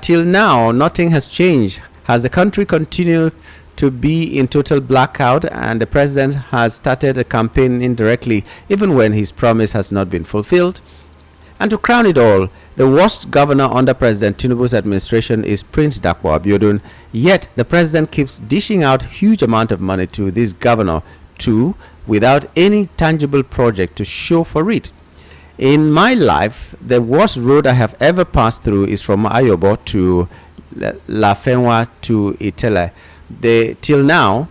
Till now, nothing has changed. Has the country continued to be in total blackout, and the president has started a campaign indirectly, even when his promise has not been fulfilled. And to crown it all, the worst governor under President Tinubu's administration is Prince Dakwa Abiodun, yet the president keeps dishing out huge amount of money to this governor too, without any tangible project to show for it. In my life, the worst road I have ever passed through is from Ayobo to Lafenwa to Itele. Till now,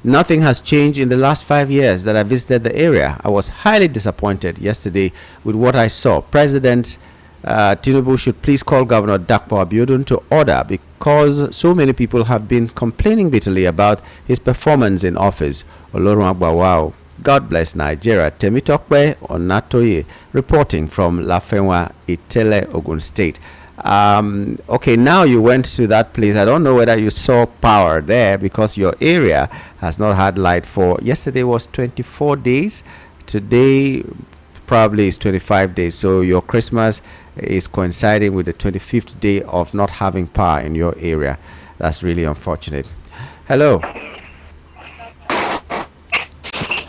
nothing has changed in the last 5 years that I visited the area. I was highly disappointed yesterday with what I saw. President Tinubu should please call Governor Dakpo Abiodun to order, because so many people have been complaining bitterly about his performance in office. Olorun Agbawa. God bless Nigeria. Temitokwe Onatoye reporting from Lafenwa, Itele, Ogun State. Okay, now you went to that place. I don't know whether you saw power there, because your area has not had light for, yesterday was 24 days. Today probably is 25 days. So your Christmas is coinciding with the 25th day of not having power in your area. That's really unfortunate. Hello.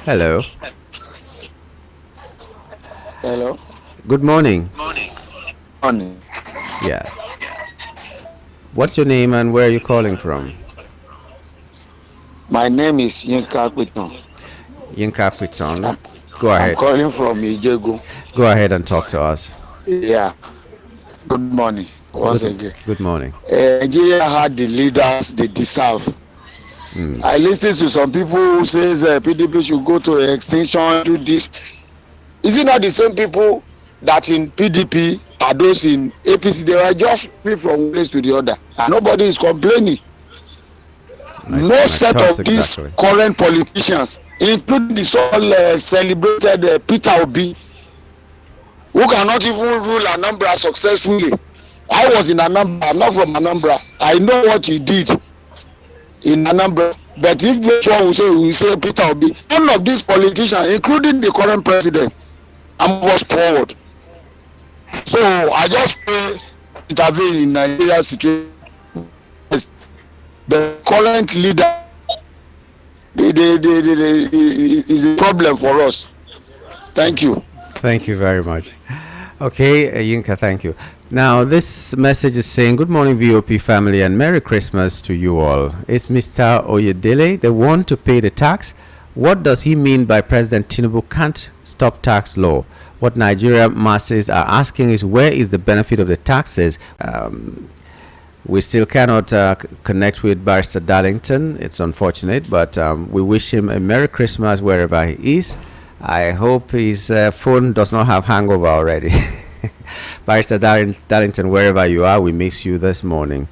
Hello. Hello. Good morning. Morning. Yes. What's your name and where are you calling from? My name is Yinka Kwiton. Yinka Kwiton. Go ahead. I'm calling from Ijegu. Go ahead and talk to us. Yeah. Good morning. Once again. Good morning. Nigeria had the leaders they deserve. I listen to some people who says PDP should go to extinction, do this. Is it not the same people that in PDP are those in APC? They were just moving from one place to the other, and nobody is complaining. No set of these current politicians, including the so celebrated Peter Obi, who cannot even rule Anambra successfully. I was in Anambra. I'm not from Anambra. I know what he did in Anambra. But if this one will say Peter Obi, none of these politicians, including the current president, I'm was forward. So I just intervene in Nigeria situation. The current leader is a problem for us. Thank you. Thank you very much. Okay, Yinka, thank you. Now, this message is saying, good morning, VOP family, and Merry Christmas to you all. It's Mr. Oyedele, the one to pay the tax. What does he mean by President Tinubu can't stop tax law? What Nigeria masses are asking is, where is the benefit of the taxes? We still cannot connect with Barrister Darlington. It's unfortunate, but we wish him a Merry Christmas wherever he is. I hope his phone does not have hangover already. Barrister Darlington, wherever you are, we miss you this morning.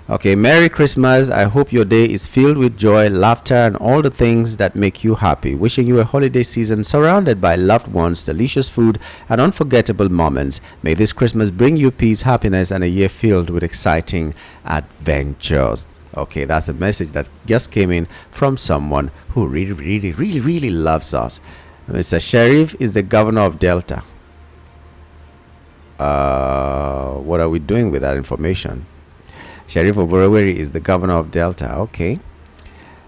Okay, Merry Christmas. I hope your day is filled with joy, laughter, and all the things that make you happy. Wishing you a holiday season surrounded by loved ones, delicious food, and unforgettable moments. May this Christmas bring you peace, happiness, and a year filled with exciting adventures. Okay, that's a message that just came in from someone who really loves us. Mr. Sheriff is the governor of Delta. What are we doing with that information? Sheriff Oboroweri is the governor of Delta. Okay.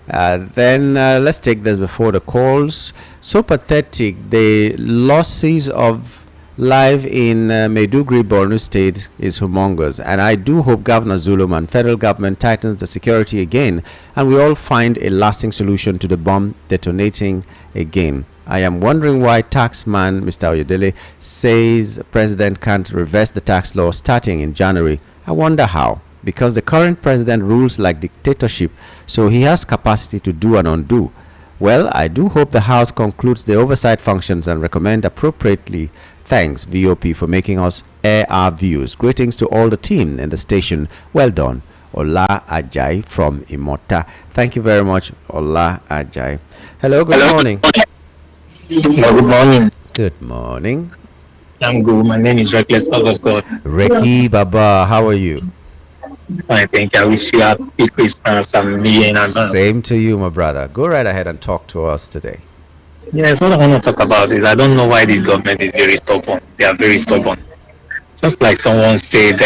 Then let's take this before the calls. So pathetic. The losses of life in Maiduguri, Borno State is humongous. And I do hope Governor Zulum and federal government tightens the security again, and we all find a lasting solution to the bomb detonating again. I am wondering why taxman Mr. Oyedele says president can't reverse the tax law starting in January. I wonder how. Because the current president rules like dictatorship, so he has capacity to do and undo. Well, I do hope the House concludes the oversight functions and recommend appropriately. Thanks, VOP, for making us air our views. Greetings to all the team in the station. Well done. Ola Ajay from Imota. Thank you very much, Ola Ajay. Hello, good morning. Good morning. Good morning. I'm good. My name is Reckless Baba God. Reki Baba, how are you? I think I wish you a happy Christmas and New Year in advance. Same to you, my brother. Go right ahead and talk to us today. Yes, what I want to talk about is I don't know why this government is very stubborn. They are very stubborn. Just like someone said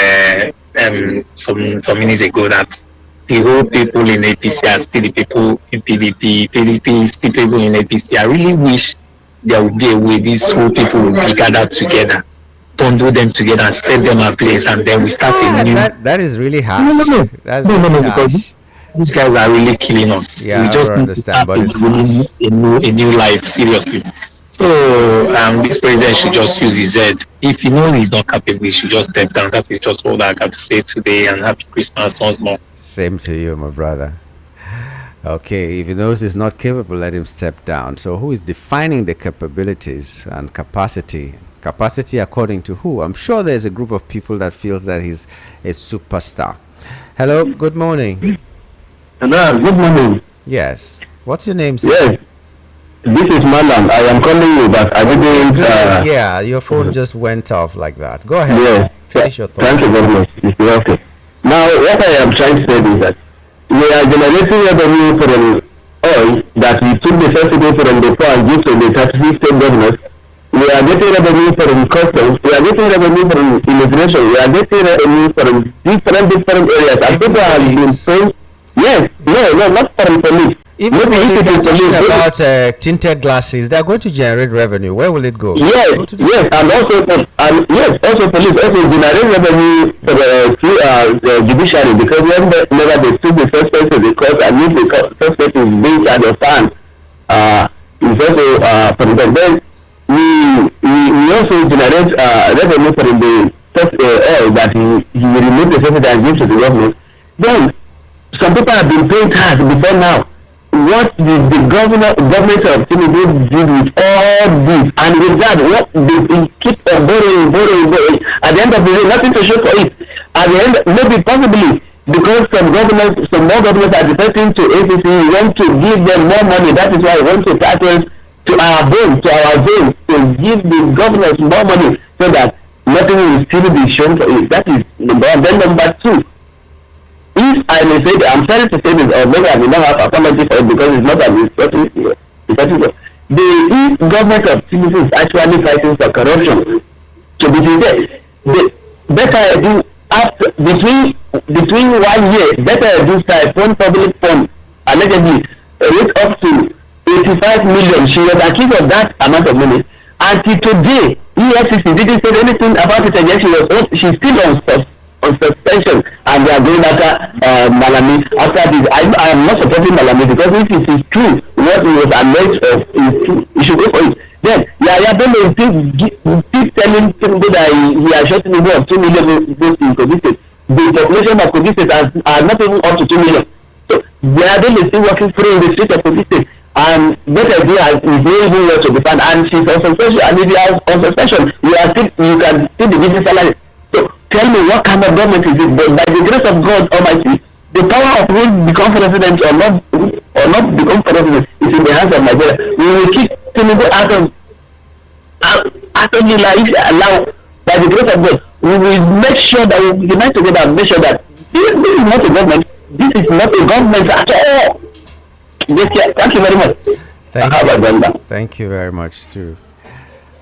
some minutes ago that the whole people in APC are still the people in PDP. PDP is still people in APC. I really wish there would be a way these whole people would be gathered together, bundle them together, and set them in place, and then we start a new. That is really harsh. That's No, really because harsh. these guys are really killing us. Yeah, we just I need to understand, start but it's a new life, seriously. So this president should just use his head. If he knows he's not capable, he should just step down. That is just all I got to say today, and happy Christmas once more. Same to you, my brother. Okay, if he knows he's not capable, let him step down. So who is defining the capabilities and capacity? Capacity according to who? I'm sure there's a group of people that feels that he's a superstar. Hello, good morning. Hello, good morning. Yes. What's your name, sir? Yes, this is Malam. I am calling you, but I didn't. Yeah, your phone just went off like that. Go ahead. Yes. Finish your thoughts. Thank you very much. It's okay. Now, what I am trying to say is that we are generating revenue from oil that we took the subsidy from the poor and give to the 36 state governors. We are getting revenue from customs. We are getting revenue from immigration. We are getting revenue from different areas. And people have been paying. Yes, no, not from police. Even Maybe if if they're it is talking police, about tinted glasses, they're going to generate revenue. Where will it go? yes, Go to the- yes, and also police also generate revenue for the judiciary, because whenever they took the suspect to the court and if the suspect is being charged of fine, is also from them. Then we also generate revenue from the oil that he will remove the subsidy and give to the government. Then some people have been paying tax before now. What did the government of Tinubu do with all this? And with that, what they keep on borrowing. At the end of the day, nothing to show for it. At the end, maybe possibly because some more governments are defecting to ACC, we want to give them more money. That is why we want to tackle to our zones, to give the governors more money so that nothing will still be shown for it. That is number one. Then number two, if I may say, I'm sorry to say this, or maybe I will not have apology for it because it's not administrative. The government of Tinubu is actually fighting for corruption. So the better do after between 1 year, better do siphon public fund allegedly rate up to 85 million. She was accused of that amount of money. Until today, EFCC didn't say anything about it again. She's still on suspension, and they are going after Malami. After this, I am not supporting Malami because if it is true, what he was alleged of is true, he should go for it. Then Yaya Bello keep telling people that he has shot in the of 2 million votes in Kogi State. The population of Kogi State are not even up to 2 million. So Yaya Bello is still working free in the street of Kogi State. And better is not even well to defend, and she's on suspension. And if you are on suspension, you can still be given salary. So tell me, what kind of government is it? But by the grace of God Almighty, the power of who become president or not become president is in the hands of Nigeria. We will keep Tinubu out of the life allowed by the grace of God. We will make sure that we unite together and make sure that this is not a government. This is not a government at all. Thank you very much. Thank you very much too.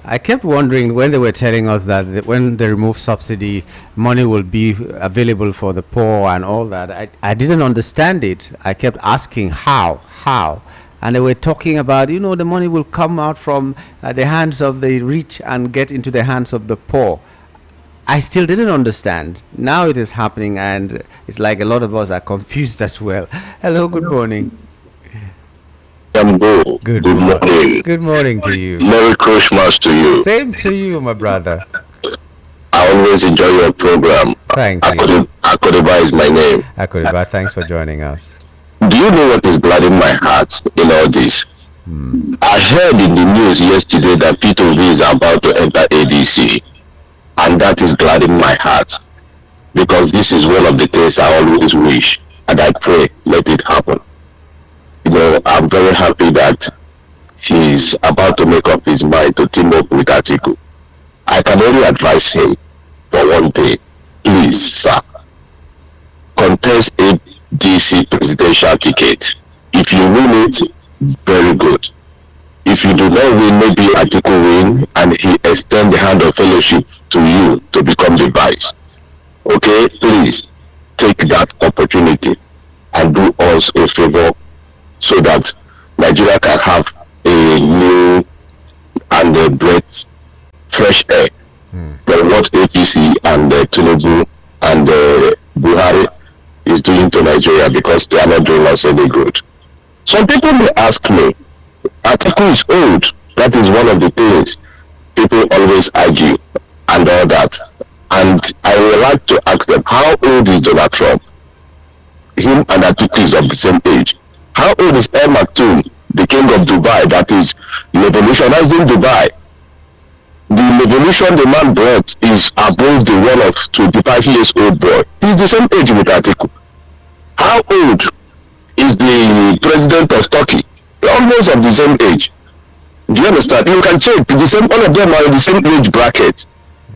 I kept wondering when they were telling us that when they remove subsidy, money will be available for the poor and all that. I didn't understand it. I kept asking how, and they were talking about, the money will come out from the hands of the rich and get into the hands of the poor. I still didn't understand. Now it is happening, and it's like a lot of us are confused as well. Hello, good morning. Good morning. Good morning to you. Merry Christmas to you. Same to you, my brother. I always enjoy your program. Thank you. Akodiba is my name. Akodiba, thanks for joining us. Do you know what is gladdening my heart in all this? I heard in the news yesterday that P2V is about to enter ADC, and that is gladdening my heart, because this is one of the things I always wish, and I pray let it happen. I'm very happy that he's about to make up his mind to team up with Atiku. I can only advise him for one thing. Please, sir, contest ADC presidential ticket. If you win it, very good. If you do not win, maybe Atiku win and he extend the hand of fellowship to you to become the vice. Okay, please take that opportunity. and do us a favor so that Nigeria can have a new and a breath, fresh air from what APC and Tinubu and Buhari is doing to Nigeria, because they are not doing us any good. Some people may ask me, Atiku is old. That is one of the things people always argue and all that. And I would like to ask them, how old is Donald Trump? Him and Atiku is of the same age. How old is El Maktoum, the king of Dubai, that is revolutionizing Dubai? The revolution the man brought is above the one of 25 years old boy. He's the same age with Atiku. How old is the president of Turkey? Almost of the same age. Do you understand? You can check. The same, all of them are in the same age bracket.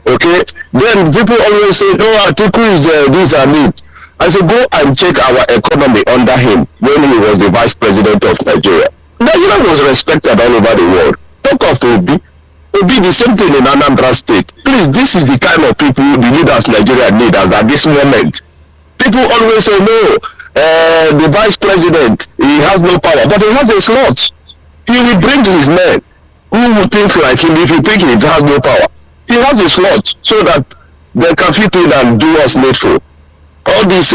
Okay? Then people always say, no, Atiku is this and it. I say, go and check our economy under him when he was the vice president of Nigeria. Nigeria was respected all over the world. Talk of Obi. Obi, the same thing in Anambra State. Please, this is the kind of people the leaders Nigeria need as at this moment. People always say, no, the vice president, he has no power, but he has a slot. He will bring his men who will think like him if you think he has no power. He has a slot so that they can fit in and do us needful. All this,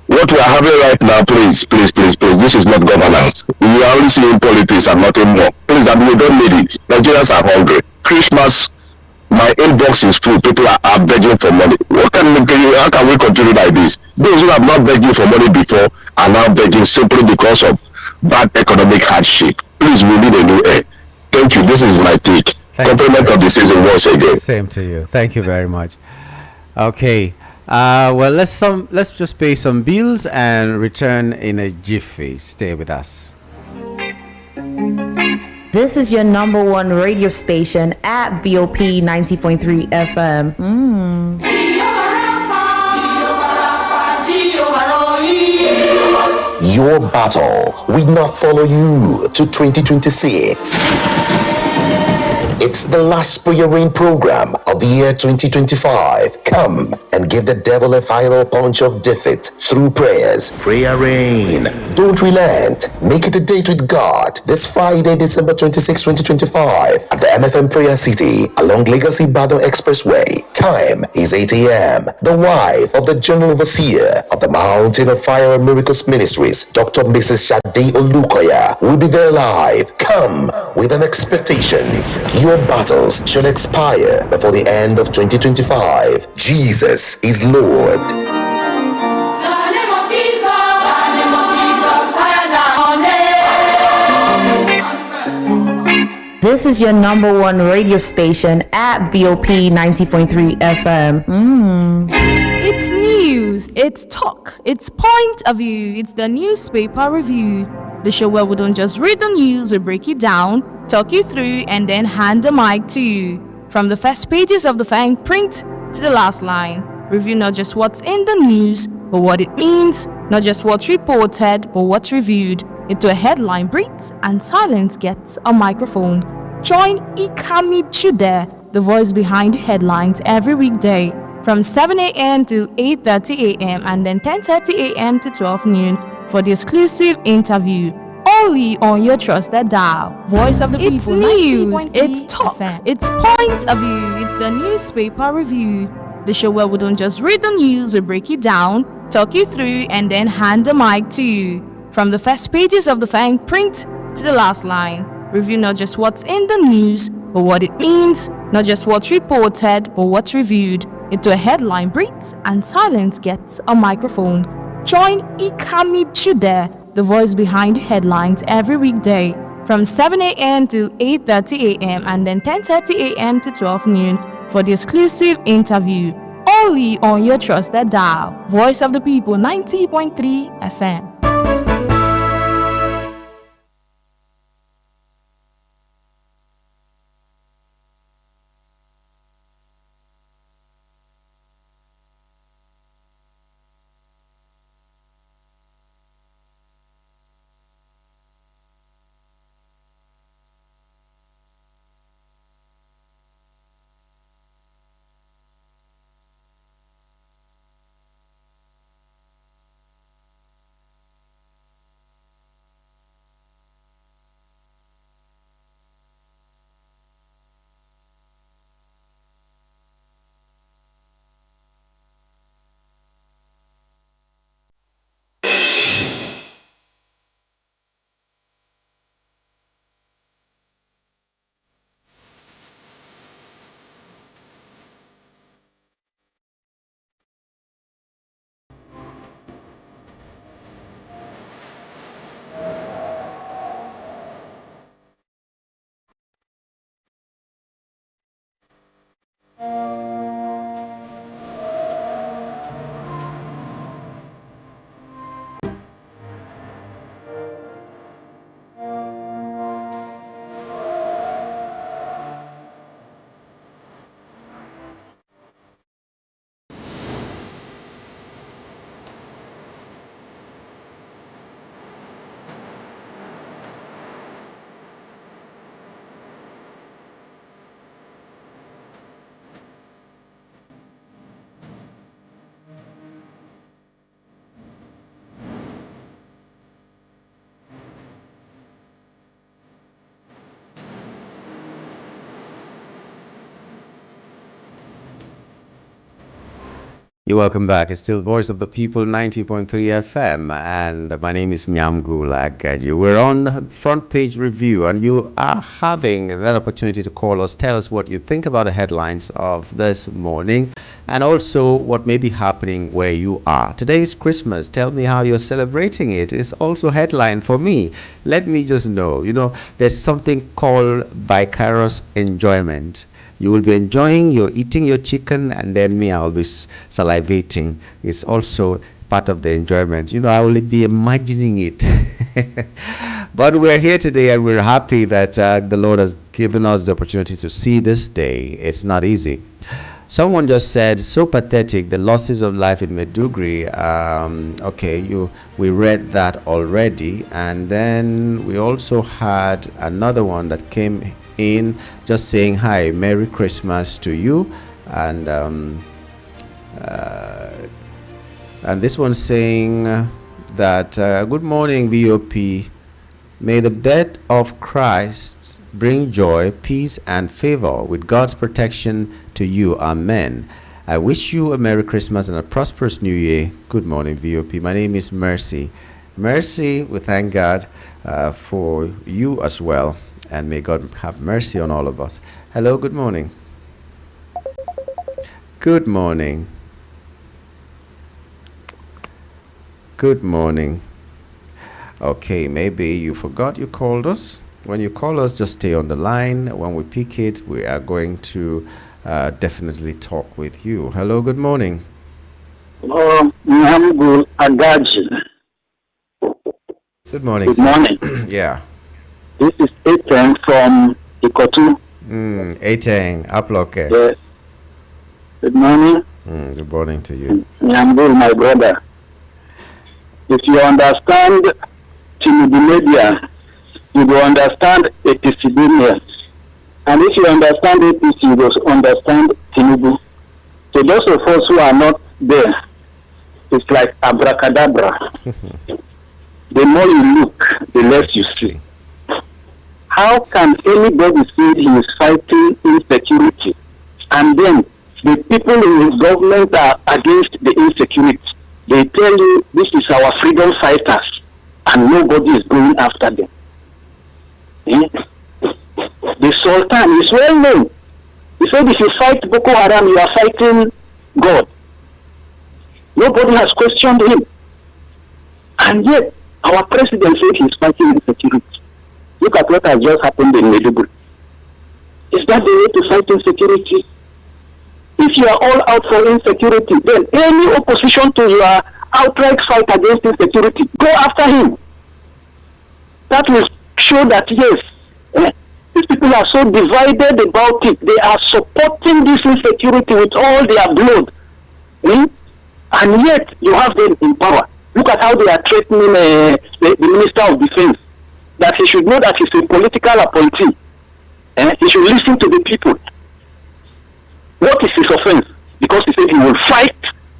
what we are having right now, please, this is not governance. We are only seeing politics and nothing more. Please, and we don't need it. Nigerians are hungry. Christmas, my inbox is full. People are begging for money. How can we continue like this? Those who have not begged you for money before are now begging simply because of bad economic hardship. Please, we need a new air. Thank you. This is my take. Compliment of the season once again. Same to you. Thank you very much. Okay. Well, let's just pay some bills and return in a jiffy. Stay with us. This is your number one radio station at VOP 90.3 FM. Your battle will not follow you to 2026. It's the last prayer rain program of the year 2025. Come and give the devil a final punch of defeat through prayers. Prayer rain. Don't relent. Make it a date with God this Friday, December 26, 2025 at the MFM Prayer City along Legacy Badon Expressway. Time is 8 a.m. The wife of the General Overseer of the Mountain of Fire and Miracles Ministries, Dr. Mrs. Shade Olukoya, will be there live. Come with an expectation. Your battles shall expire before the end of 2025. Jesus is Lord. This is your number one radio station at VOP 90.3 FM. It's news, it's talk, it's point of view, it's the newspaper review. The show where we don't just read the news, we break it down, talk you through, and then hand the mic to you. From the first pages of the fine print to the last line. Review not just what's in the news, but what it means. Not just what's reported, but what's reviewed. Into a headline breathes and silence gets a microphone. Join Ikami Chude, the voice behind headlines, every weekday from 7 a.m. to 8:30 a.m. and then 10:30 a.m. to 12 noon for the exclusive interview. Only on your trusted dial. Voice of the people. It's news, it's talk, it's point of view, it's the newspaper review. The show where we don't just read the news, we break it down, talk you through, and then hand the mic to you. From the first pages of the fine print to the last line. Review not just what's in the news, but what it means. Not just what's reported, but what's reviewed. Into a headline breathes and silence gets a microphone. Join Ikami Chude, the voice behind headlines, every weekday from 7 a.m. to 8:30 a.m. and then 10:30 a.m. to 12 noon for the exclusive interview. Only on your trusted dial. Voice of the people 90.3 FM. You're welcome back. It's still Voice of the People 90.3 FM, and my name is Nyam Gulag. We're on the front page review, and you are having that opportunity to call us, tell us what you think about the headlines of this morning, and also what may be happening where you are. Today is Christmas. Tell me how you're celebrating it. It's also a headline for me. Let me just know. There's something called vicarious enjoyment. You will be enjoying, you're eating your chicken, and then me, I'll be salivating. It's also part of the enjoyment. I will be imagining it. But we're here today, and we're happy that the Lord has given us the opportunity to see this day. It's not easy. Someone just said, so pathetic, the losses of life in Medugri. We read that already. And then we also had another one that came in just saying, hi, Merry Christmas to you. And this one saying that, good morning, VOP. May the birth of Christ bring joy, peace, and favor with God's protection to you. Amen. I wish you a Merry Christmas and a prosperous New Year. Good morning, VOP. My name is Mercy. Mercy, we thank God for you as well. And may God have mercy on all of us. Hello, good morning. Good morning. Good morning. Okay, maybe you forgot you called us. When you call us, just stay on the line. When we pick it, we are going to definitely talk with you. Hello, good morning. Good morning. Good morning. Yeah. This is Eteng from Ikotu. Eteng, Aploke. Yes. Good morning. Good morning to you. I'm good, my brother. If you understand Tinubu media, you will understand APC media. And if you understand APC, you will understand Tinubu. So those of us who are not there, it's like abracadabra. The more you look, the less you see. How can anybody say he is fighting insecurity and then the people in his government are against the insecurity? They tell you this is our freedom fighters and nobody is going after them. The Sultan is well known. He said if you fight Boko Haram, you are fighting God. Nobody has questioned him. And yet, our president said he is fighting insecurity. Look at what has just happened in Maiduguri. Is that the way to fight insecurity? If you are all out for insecurity, then any opposition to your outright fight against insecurity, go after him. That will show that yes, these people are so divided about it. They are supporting this insecurity with all their blood. And yet, you have them in power. Look at how they are threatening the Minister of Defense. That he should know that he's a political appointee. He should listen to the people. What is his offense? Because he said he will fight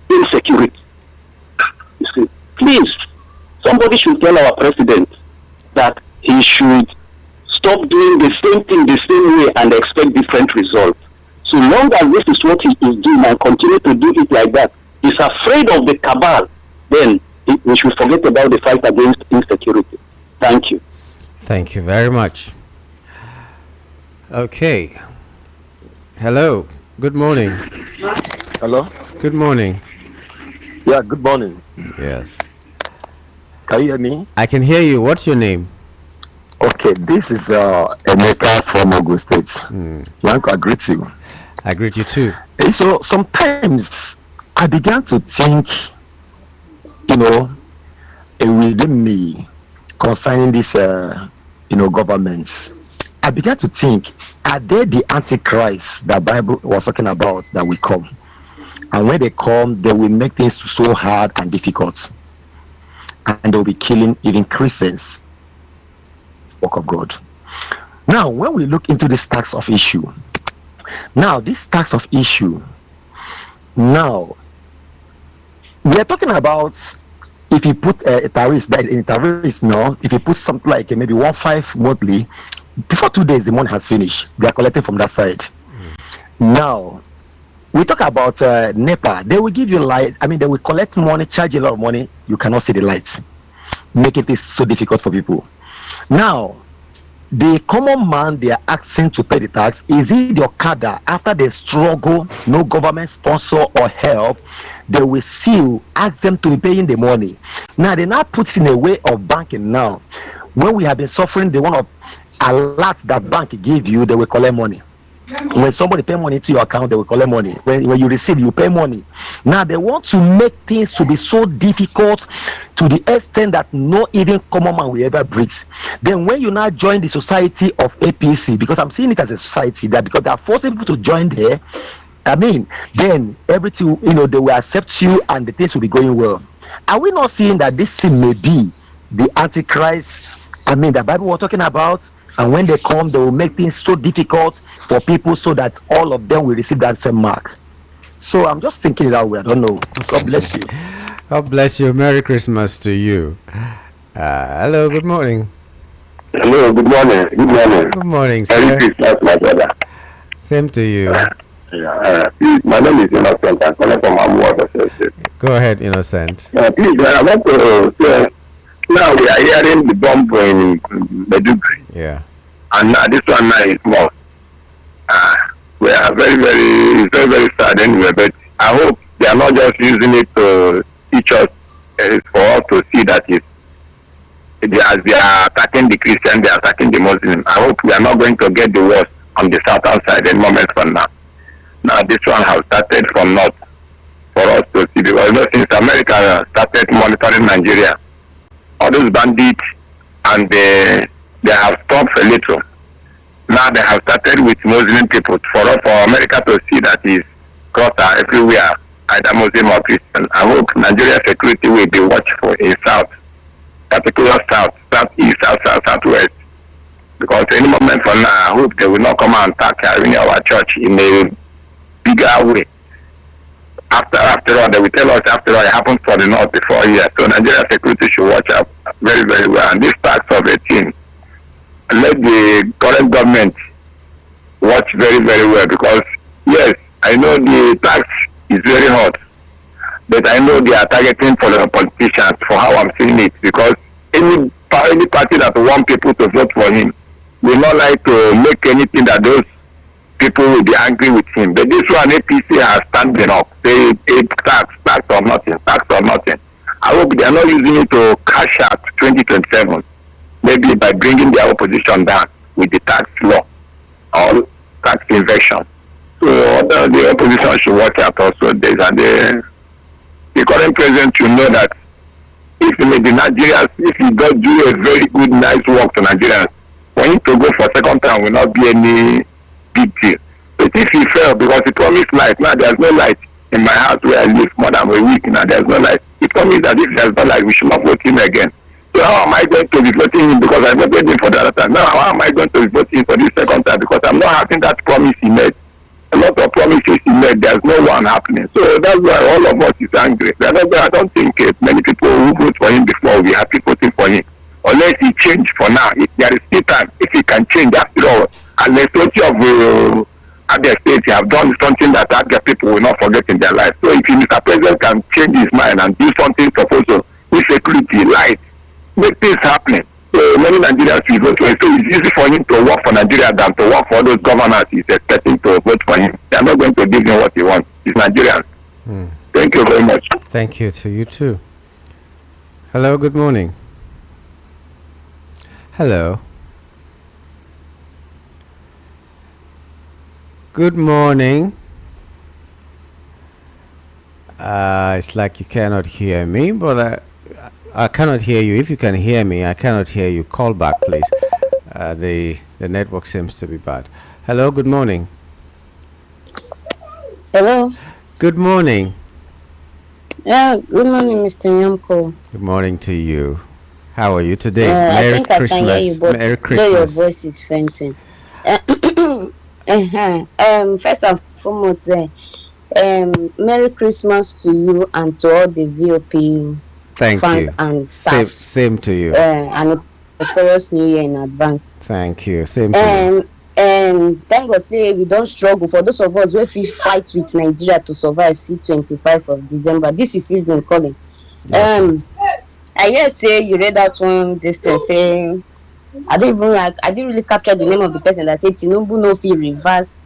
insecurity. You see, please, somebody should tell our president that he should stop doing the same thing the same way and expect different results. So long as this is what he is doing and continue to do it like that, he's afraid of the cabal, then we should forget about the fight against insecurity. Thank you. Thank you very much. Okay. Hello. Good morning. Hello. Good morning. Yeah, good morning. Yes. Can you hear me? I can hear you. What's your name? Okay, this is Emeka from Ogun State. I greet you. I greet you too. So sometimes I began to think, within me concerning this, governments. I began to think, are they the antichrist that Bible was talking about that will come? And when they come, they will make things so hard and difficult. And they'll be killing even Christians. Work of God. Now, when we look into this tax of issue, now we are talking about if you put a tariff, if you put something like maybe 1.5 monthly, before 2 days the money has finished. They are collecting from that side. Now, we talk about NEPA. They will give you light. I mean, they will collect money, charge you a lot of money. You cannot see the lights, making it so difficult for people. Now, the common man they are asking to pay the tax, is it the Okada? After they struggle, no government sponsor or help, they will still ask them to be paying the money. Now they now put in a way of banking now. When we have been suffering, they want to alert that bank give you, they will collect money. When somebody pay money to your account, they will collect money. When you receive, you pay money. Now they want to make things to be so difficult to the extent that no even common man will ever breathe. Then when you now join the society of APC, because I'm seeing it as a society, that because they are forcing people to join there, I mean, then everything, they will accept you and the things will be going well. Are we not seeing that this thing may be the Antichrist, the Bible we're talking about? And when they come, they will make things so difficult for people so that all of them will receive that same mark. So I'm just thinking that way. I don't know. God bless you. God bless you. Merry Christmas to you. Hello, good morning. Hello, good morning. Good morning. Good morning, sir. Merry Christmas, my brother. Same to you. My name is Innocent. I'm calling from Amuwa. Go ahead, Innocent. Please, I want to say, now we are hearing the bomb in Medugri. Yeah. And now this one now is more. We are very, very, very, very sad anyway. But I hope they are not just using it to teach us, for us to see that as they are attacking the Christian, they are attacking the Muslim. I hope we are not going to get the worst on the southern side any moment from now. Now this one has started from north for us to see, because since America started monitoring Nigeria, all those bandits, and they have stopped a little. Now they have started with Muslim people for America to see that is crossed everywhere, either Muslim or Christian. I hope Nigeria security will be watchful in south, particular south, southeast, southwest, because any moment from now, I hope they will not come and attack our church in a bigger way. After all, they will tell us after all it happened for the north before here. So Nigeria security should watch out very, very well. And this tax of 18, let the current government watch very, very well, because yes, I know the tax is very hot, but I know they are targeting for the politicians for how I'm seeing it, because any party that want people to vote for him will not like to make anything that those people will be angry with him. But this one, APC has standing up. They tax or nothing, tax or nothing. I hope they are not using it to cash out 2027, maybe by bringing their opposition down with the tax law or tax inversion. So the opposition should watch out also this, and the current president should know that if the Nigerians, if he does do a very good, nice work to Nigerians, for him to go for second time will not be any big deal. But if he fail, because he promised light, now there's no light in my house where I live more than a week, now there's no light. He promised that if there's no light, we should not vote him again. So how am I going to be voting him, because I voted him for the other time? Now how am I going to be voting for this second time, because I'm not having that promise he made? A lot of promises he made, there's no one happening. So that's why all of us is angry. I don't think many people who vote for him before will be happy voting for him. Unless he change for now. If there is still time, if he can change after all, and the majority of other states have done something that other people will not forget in their life. So if Mr. President can change his mind and do something proposal with security, light, make things happening. So many Nigerians will vote for him. So it's easy for him to work for Nigeria than to work for those governors he's expecting to vote for him. They are not going to give him what he wants. He's Nigerian. Thank you very much. Thank you to you too. Hello, good morning. Hello. Good morning. It's like you cannot hear me, but I cannot hear you. If you can hear me, I cannot hear you. Call back, please. The network seems to be bad. Hello, good morning. Hello. Good morning. Yeah, good morning, Mr. Nyamko. Good morning to you. How are you today? Merry Christmas. I can hear you, but Merry Christmas. your voice is fainting. First and foremost, Merry Christmas to you and to all the VOP fans and staff. Same to you. And a prosperous New Year in advance. Thank you. Same to you. And thank God say we don't struggle. For those of us wey fit fight with Nigeria to survive, see 25 of December. This is even calling. I hear say you read that one distance saying I didn't really capture the name of the person that said Tinubu no fit reverse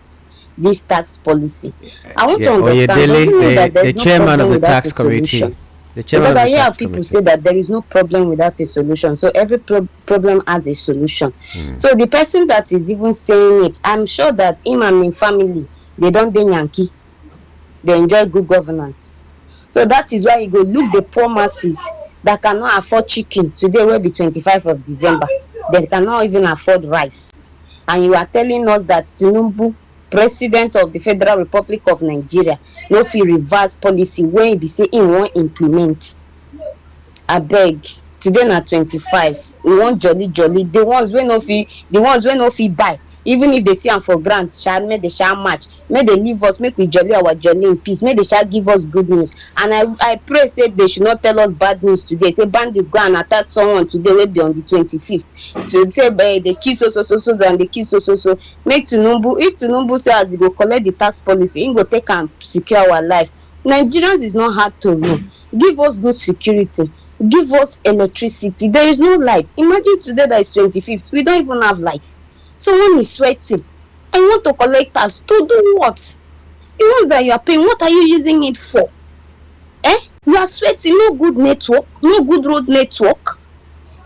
this tax policy. I want to understand, does it mean that there the is no chairman problem of the without a tax committee. solution? The chairman Because of I the hear tax people committee. say that there is no problem without a solution. So every problem has a solution. So the person that is even saying it, I'm sure that him and his family, they don't dey Yankee. They enjoy good governance. So that is why you go look the poor masses that cannot afford chicken. Today will be 25 of December. They cannot even afford rice. And you are telling us that Tinubu, president of the Federal Republic of Nigeria, no fit reverse policy wey e be say im wan implement. Abeg, today na 25. We want jolly. The ones wey no fit buy, even if they see am for ground, make they match, make they leave us, make we jolly our jolly in peace, make they give us good news. And I pray say they should not tell us bad news today. Say bandits go and attack someone today wey be on the 25th. To say they kill so and they kill so. Make Tinubu, if Tinubu say as he go collect the tax policy, he go take and secure our life. Nigerians is not hard to rule. Give us good security. Give us electricity. There is no light. Imagine today that is 25th. We don't even have light. Someone is sweating. I want to collect tax. To do what? The ones that you are paying, what are you using it for? You are sweating. No good network. No good road network.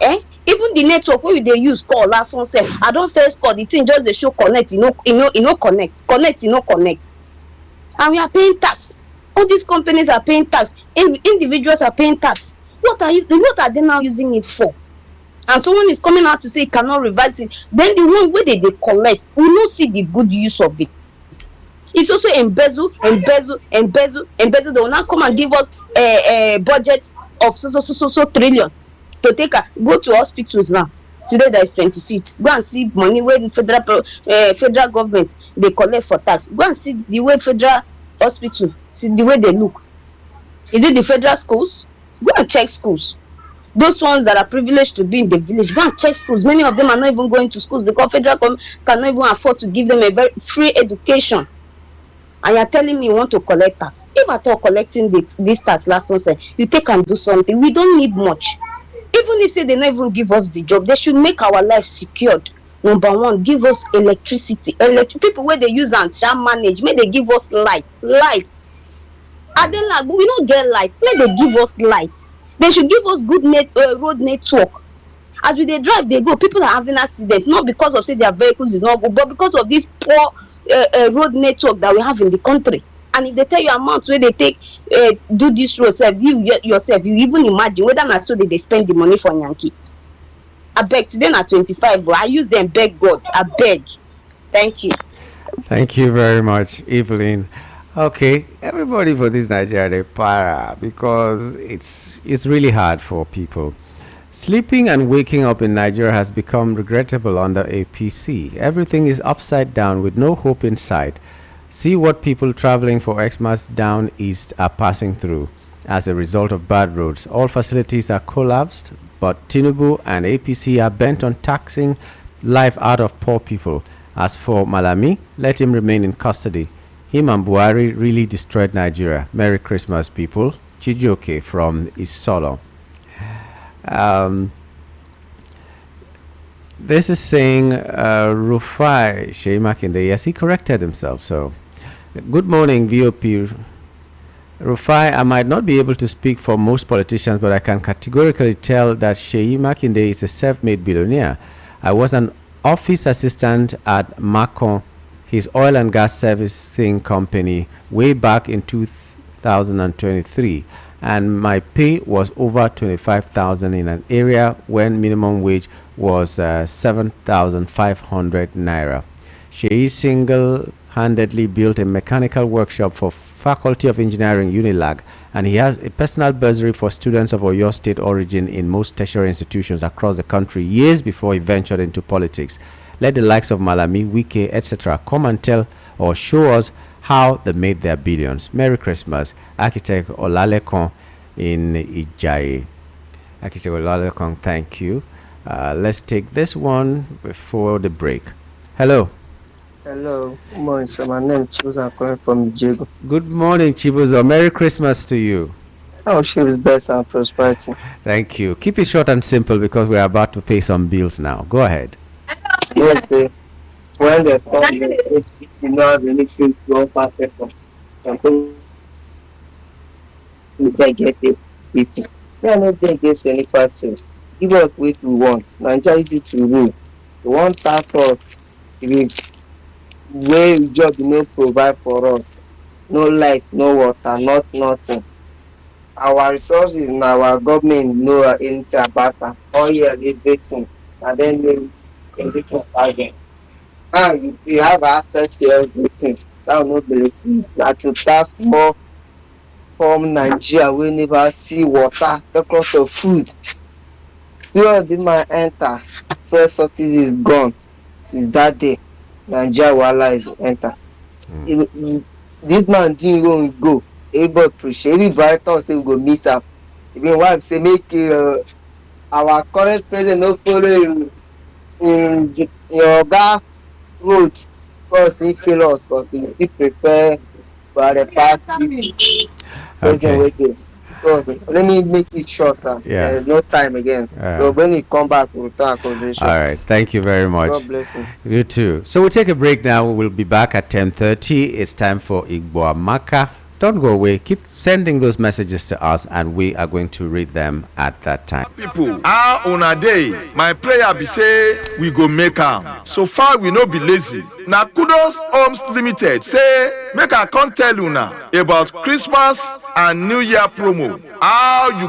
Even the network wey we dey use call last one sef, I don first call, the thing just dey show connect, e no connect. Connect, e no connect. And we are paying tax. All these companies are paying tax. Individuals are paying tax. What are they now using it for? And someone is coming out to say it cannot reverse it. Then the one where they collect, we no see the good use of it. It's also embezzle. They will now come and give us a budget of so trillion to take go to hospitals now. Today there is 25th. Go and see money where the federal government they collect for tax. Go and see the way federal hospital, see the way they look. Is it the federal schools? Go and check schools. Those ones that are privileged to be in the village, go and check schools. Many of them are not even going to schools because federal government cannot even afford to give them a very free education. And you're telling me you want to collect tax. If at all collecting this tax last one, you take and do something. We don't need much. Even if say they not even give us the job, they should make our life secured. Number one, give us electricity. People where they use and shall manage, may they give us light. And then like we don't get lights, may they give us light. They should give us good road network. As we they drive, they go. People are having accidents not because of say their vehicles is not good, but because of this poor road network that we have in the country. And if they tell you amount where they take do this road, yourself, you even imagine whether not so they spend the money for Yankee. I beg today na 25. I use them beg God. I beg. Thank you. Thank you very much, Evelyn. Okay, everybody for this Nigeria they para because it's really hard for people. Sleeping and waking up in Nigeria has become regrettable under APC. Everything is upside down with no hope in sight. See what people traveling for Xmas down east are passing through as a result of bad roads. All facilities are collapsed, but Tinubu and APC are bent on taxing life out of poor people. As for Malami, let him remain in custody. Him and Buhari really destroyed Nigeria. Merry Christmas, people. Chijoke from Isolo. This is saying Rufai Sheimakinde. Yes, he corrected himself. So, good morning, VOP. Rufai, I might not be able to speak for most politicians, but I can categorically tell that Sheyi Makinde is a self-made billionaire. I was an office assistant at Macon, his oil and gas servicing company, way back in 2023, and my pay was over 25,000 in an area when minimum wage was 7,500 naira. Sheyi single-handedly built a mechanical workshop for Faculty of Engineering Unilag, and he has a personal bursary for students of Oyo State origin in most tertiary institutions across the country years before he ventured into politics. Let the likes of Malami, Wike, etc. come and tell or show us how they made their billions. Merry Christmas. Architect Olalekon in Ijaye. Architect Olalekon, thank you. Let's take this one before the break. Hello. Hello, good morning, sir. My name is Chibuzo. I'm calling from Jego. Good morning, Chibuzo. Merry Christmas to you. I wish you the best and prosperity. Thank you. Keep it short and simple because we're about to pay some bills now. Go ahead. Yes, sir. When they come, you know, have anything to offer people. Some people they get it busy. They are not there against any party. Give us what we want. Nigeria is easy to rule. The one task us, where job no provide for us. No lights, no water, nothing. Our resources in our government know anything about am. Oil, everything. And then they everything target. Now you have access to everything. That will not be na to tax more from Nigeria wey never see water, because of food. Where the man enter, fresh sources is gone. Since that day, Nigeria wahala is enter. This man didn't even go. Everybody appreciate. Every writer say we go miss am. Even wife say make our current president no follow in your oga road because he fail us, but he still prefer for the past this president wey dey. So let me make it short, sir. Yeah. There's no time again. So when he come back, we'll start our conversation. All right. Thank you very much. God bless you. You too. So we'll take a break now. We'll be back at 10:30. It's time for Igbo Amaka. Don't go away. Keep sending those messages to us, and we are going to read them at that time. People, how on a day, my prayer be say we go make am. So far we no be lazy. Na Kudos Homes Limited say make I come tell una about Christmas and New Year promo. How you go